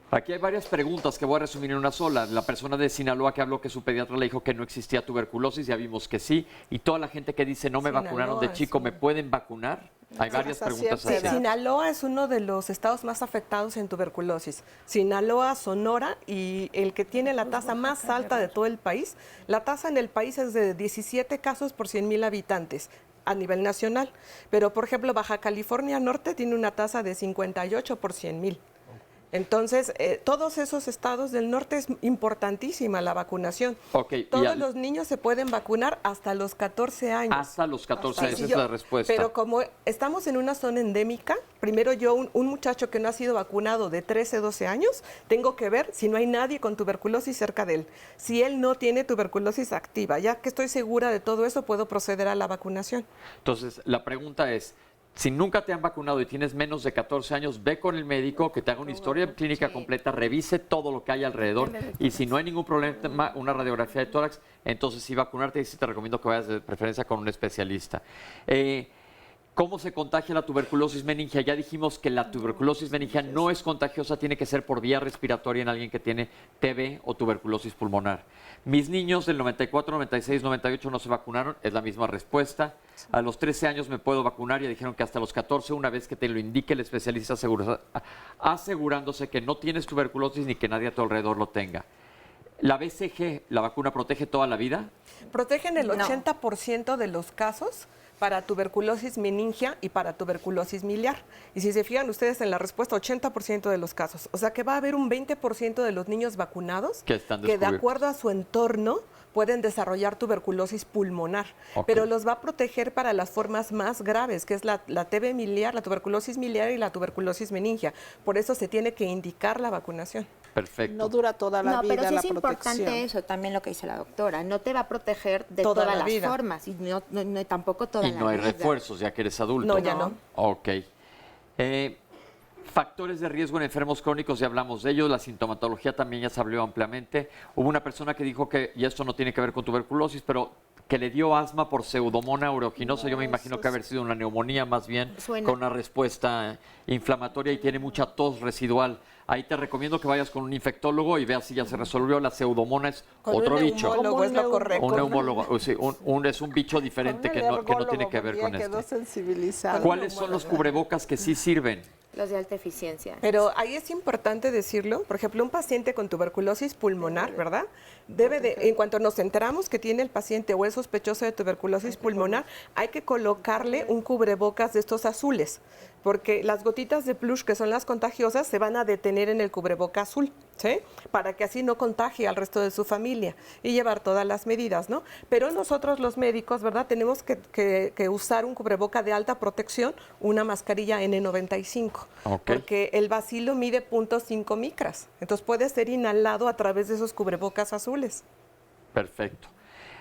Aquí hay varias preguntas que voy a resumir en una sola. La persona de Sinaloa que habló que su pediatra le dijo que no existía tuberculosis, ya vimos que sí. Y toda la gente que dice no me vacunaron de chico, ¿me pueden vacunar? Hay varias preguntas así. Sinaloa es uno de los estados más afectados en tuberculosis. Sinaloa, Sonora y el que tiene la tasa más alta de todo el país. La tasa en el país es de 17 casos por 100,000 habitantes a nivel nacional. Pero, por ejemplo, Baja California Norte tiene una tasa de 58 por 100,000. Entonces, todos esos estados del norte es importantísima la vacunación. Okay, todos los niños se pueden vacunar hasta los 14 años. Hasta los 14 años, esa es la respuesta. Pero como estamos en una zona endémica, primero yo, un muchacho que no ha sido vacunado de 13, 12 años, tengo que ver si no hay nadie con tuberculosis cerca de él. Si él no tiene tuberculosis activa, ya que estoy segura de todo eso, puedo proceder a la vacunación. Entonces, la pregunta es, si nunca te han vacunado y tienes menos de 14 años, ve con el médico que te haga una historia clínica completa, revise todo lo que hay alrededor y si no hay ningún problema, una radiografía de tórax, entonces sí vacunarte y sí te recomiendo que vayas de preferencia con un especialista. ¿Cómo se contagia la tuberculosis meningia? Ya dijimos que la tuberculosis meningia no es contagiosa, tiene que ser por vía respiratoria en alguien que tiene TB o tuberculosis pulmonar. Mis niños del 94, 96, 98 no se vacunaron, es la misma respuesta. A los 13 años me puedo vacunar, ya dijeron que hasta los 14, una vez que te lo indique el especialista, asegurándose que no tienes tuberculosis ni que nadie a tu alrededor lo tenga. ¿La BCG, la vacuna, protege toda la vida? Protegen el 80% de los casos para tuberculosis meningia y para tuberculosis miliar. Y si se fijan ustedes en la respuesta, 80% de los casos. O sea que va a haber un 20% de los niños vacunados que están que de acuerdo a su entorno pueden desarrollar tuberculosis pulmonar, pero los va a proteger para las formas más graves, que es la TB miliar, la tuberculosis miliar y la tuberculosis meningia. Por eso se tiene que indicar la vacunación. Perfecto. No dura toda la vida la protección. No, pero sí es importante eso, también lo que dice la doctora. No te va a proteger de todas las formas y no tampoco toda la vida. Y no hay refuerzos ya que eres adulto. No, ya no. Ok. Factores de riesgo en enfermos crónicos, ya hablamos de ellos, la sintomatología también ya se habló ampliamente. Hubo una persona que dijo que, y esto no tiene que ver con tuberculosis, pero que le dio asma por Pseudomonas aeruginosa. Yo me imagino que haber sido una neumonía más bien, con una respuesta inflamatoria y tiene mucha tos residual. Ahí te recomiendo que vayas con un infectólogo y veas si ya se resolvió. La Pseudomonas es otro bicho. Un neumólogo es lo correcto. Un neumólogo, sí, es un bicho diferente que no tiene que ver con quedó esto. sensibilizado. ¿Cuáles son los cubrebocas que sí sirven? Los de alta eficiencia. Pero ahí es importante decirlo. Por ejemplo, un paciente con tuberculosis pulmonar, ¿verdad? En cuanto nos enteramos que tiene el paciente o es sospechoso de tuberculosis pulmonar, hay que colocarle un cubrebocas de estos azules, porque las gotitas de plush, que son las contagiosas, se van a detener en el cubreboca azul, ¿sí? Para que así no contagie al resto de su familia y llevar todas las medidas, ¿no? Pero nosotros los médicos, ¿verdad? Tenemos que usar un cubreboca de alta protección, una mascarilla N95, porque el bacilo mide 0.5 micras, entonces puede ser inhalado a través de esos cubrebocas azules. Perfecto.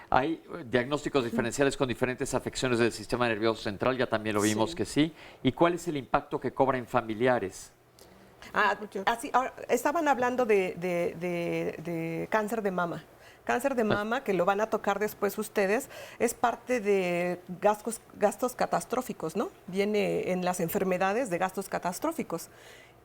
Hay diagnósticos diferenciales con diferentes afecciones del sistema nervioso central, ya también lo vimos que sí. ¿Y cuál es el impacto que cobra en familiares? Ahora, estaban hablando de cáncer de mama. Cáncer de mama, que lo van a tocar después ustedes, es parte de gastos catastróficos, ¿no? Viene en las enfermedades de gastos catastróficos.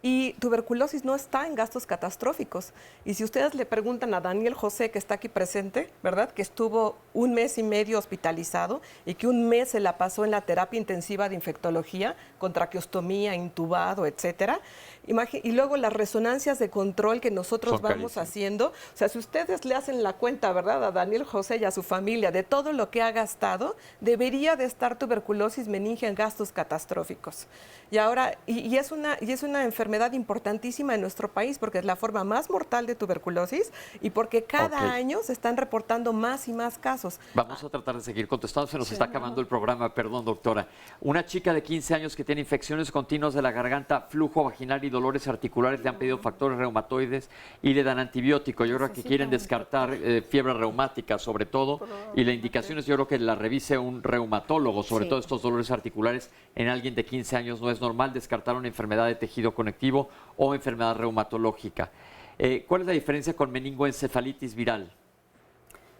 Y tuberculosis no está en gastos catastróficos. Y si ustedes le preguntan a Daniel José, que está aquí presente, ¿verdad? Que estuvo 1 mes y medio hospitalizado y que 1 mes se la pasó en la terapia intensiva de infectología, con traqueostomía, intubado, etcétera. Y luego las resonancias de control que nosotros vamos haciendo. O sea, si ustedes le hacen la cuenta, ¿verdad? A Daniel José y a su familia de todo lo que ha gastado, debería de estar tuberculosis meningia en gastos catastróficos. Y ahora, y es una enfermedad importantísima en nuestro país porque es la forma más mortal de tuberculosis y porque cada año se están reportando más y más casos. Vamos a tratar de seguir contestando, se nos está acabando el programa, perdón, doctora. Una chica de 15 años que tiene infecciones continuas de la garganta, flujo vaginal y dolores articulares, le han pedido factores reumatoides y le dan antibiótico. Yo creo que quieren descartar fiebre reumática sobre todo, y la indicación es, yo creo que la revise un reumatólogo, sobre todo estos dolores articulares en alguien de 15 años. No es normal descartar una enfermedad de tejido conectivo o enfermedad reumatológica. ¿Cuál es la diferencia con meningoencefalitis viral?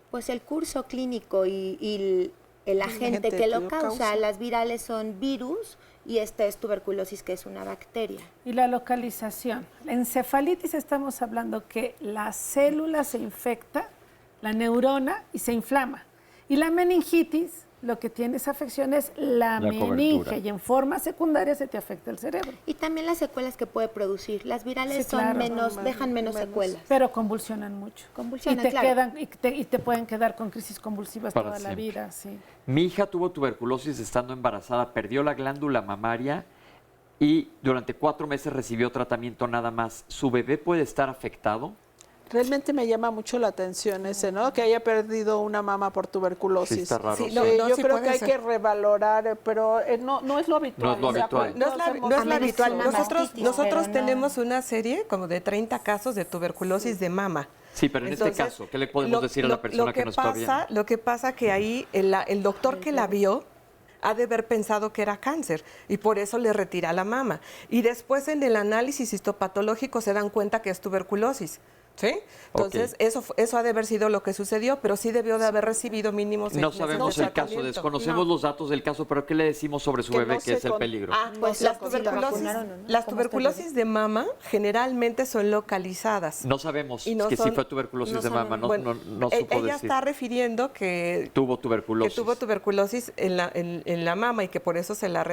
Pues el curso clínico y el agente que lo causa. Las virales son virus y esta es tuberculosis, que es una bacteria. Y la localización. La encefalitis estamos hablando que la célula se infecta, la neurona, y se inflama. Y la meningitis, lo que tiene esa afección es la meninge, y en forma secundaria se te afecta el cerebro. Y también las secuelas que puede producir. Las virales son dejan menos secuelas. Pero convulsionan mucho. Convulsionan, y te pueden quedar con crisis convulsivas para toda siempre. La vida. Sí. Mi hija tuvo tuberculosis estando embarazada, perdió la glándula mamaria y durante 4 meses recibió tratamiento nada más. ¿Su bebé puede estar afectado? Realmente me llama mucho la atención ese, ¿no? Que haya perdido una mama por tuberculosis. Sí, está raro. Sí, yo creo que hay que revalorar, pero no es lo habitual. No es lo habitual. No es lo habitual. Nosotros tenemos una serie como de 30 casos de tuberculosis de mama. Sí, pero en este caso, ¿qué le podemos decir a la persona que nos está viendo? Lo que pasa que ahí el doctor que la vio ha de haber pensado que era cáncer y por eso le retira la mama. Y después en el análisis histopatológico se dan cuenta que es tuberculosis. ¿Sí? Entonces, eso ha de haber sido lo que sucedió, pero sí debió de haber recibido mínimos 6 No meses sabemos de el caso, tratamiento. desconocemos los datos del caso, pero ¿qué le decimos sobre su bebé, que es el peligro? Pues las tuberculosis de mama generalmente son localizadas. No sabemos que sí fue tuberculosis de mama, no supo ella decir. está refiriendo que tuvo tuberculosis en la mama y que por eso se la...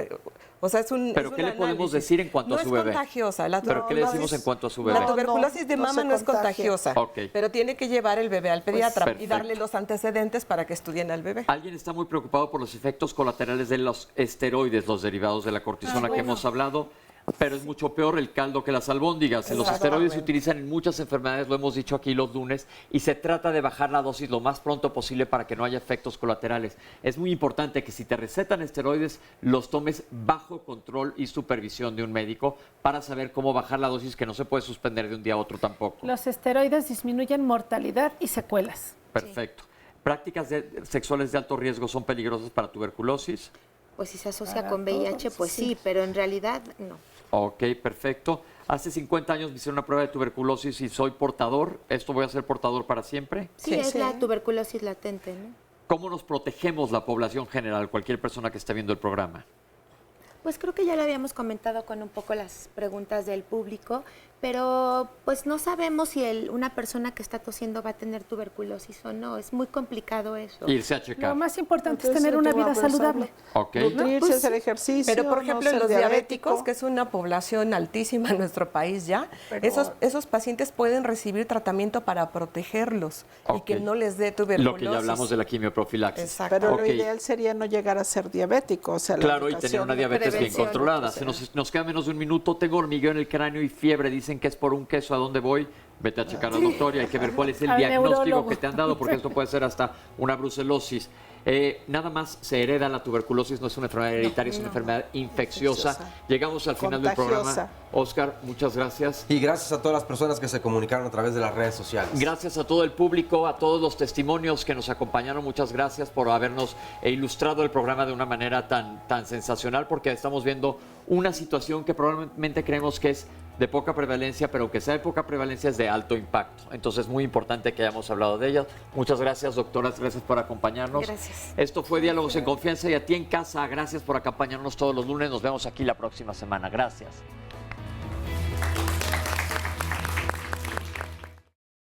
O sea, es un... ¿Pero qué le podemos decir en cuanto a su bebé? No es contagiosa. ¿Pero qué le decimos en cuanto a su bebé? La tuberculosis de mama no es contagiosa. contagiosa. Ok. Pero tiene que llevar el bebé al pediatra y perfecto. darle los antecedentes para que estudien al bebé. Alguien está muy preocupado por los efectos colaterales de los esteroides, los derivados de la cortisona que hemos hablado. Pero es mucho peor el caldo que las albóndigas. Los esteroides se utilizan en muchas enfermedades, lo hemos dicho aquí los lunes, y se trata de bajar la dosis lo más pronto posible para que no haya efectos colaterales. Es muy importante que si te recetan esteroides, los tomes bajo control y supervisión de un médico para saber cómo bajar la dosis, que no se puede suspender de un día a otro tampoco. Los esteroides disminuyen mortalidad y secuelas. Perfecto. ¿Prácticas sexuales de alto riesgo son peligrosas para tuberculosis? Pues si se asocia con VIH, pues sí, pero en realidad no. Ok, perfecto. Hace 50 años me hicieron una prueba de tuberculosis y soy portador. ¿Esto voy a ser portador para siempre? Sí, es la tuberculosis latente, ¿no? ¿Cómo nos protegemos la población general, cualquier persona que esté viendo el programa? Pues creo que ya lo habíamos comentado con un poco las preguntas del público, pero pues no sabemos si una persona que está tosiendo va a tener tuberculosis o no. Es muy complicado eso. Irse a checar. Lo más importante es tener una vida saludable. Ok. Nutrirse, hacer ejercicio. Pero, por no ejemplo, ser los diabéticos, diabético. que es una población altísima en nuestro país ya, esos pacientes pueden recibir tratamiento para protegerlos y que no les dé tuberculosis. Lo que ya hablamos de la quimioprofilaxis. Exacto. Pero Ok. lo ideal sería no llegar a ser diabético. O sea, la Claro, y tener educación una de diabetes bien prevención. controlada. Nos queda menos de un minuto. Tengo hormigueo en el cráneo y fiebre. Dicen que es por un queso. ¿A dónde voy? Vete a checar al doctor y hay que ver cuál es el Al diagnóstico neurólogo. que te han dado, porque esto puede ser hasta una brucelosis. Nada más se hereda la tuberculosis, no es una enfermedad hereditaria, es una enfermedad infecciosa. Llegamos al final del programa. Contagiosa. Oscar, muchas gracias. Y gracias a todas las personas que se comunicaron a través de las redes sociales. Gracias a todo el público, a todos los testimonios que nos acompañaron. Muchas gracias por habernos ilustrado el programa de una manera tan sensacional, porque estamos viendo una situación que probablemente creemos que es de poca prevalencia, pero aunque sea de poca prevalencia es de alto impacto. Entonces es muy importante que hayamos hablado de ella. Muchas gracias, doctoras, gracias por acompañarnos. Gracias. Esto fue Diálogos en Confianza, y a ti en casa, gracias por acompañarnos todos los lunes. Nos vemos aquí la próxima semana. Gracias.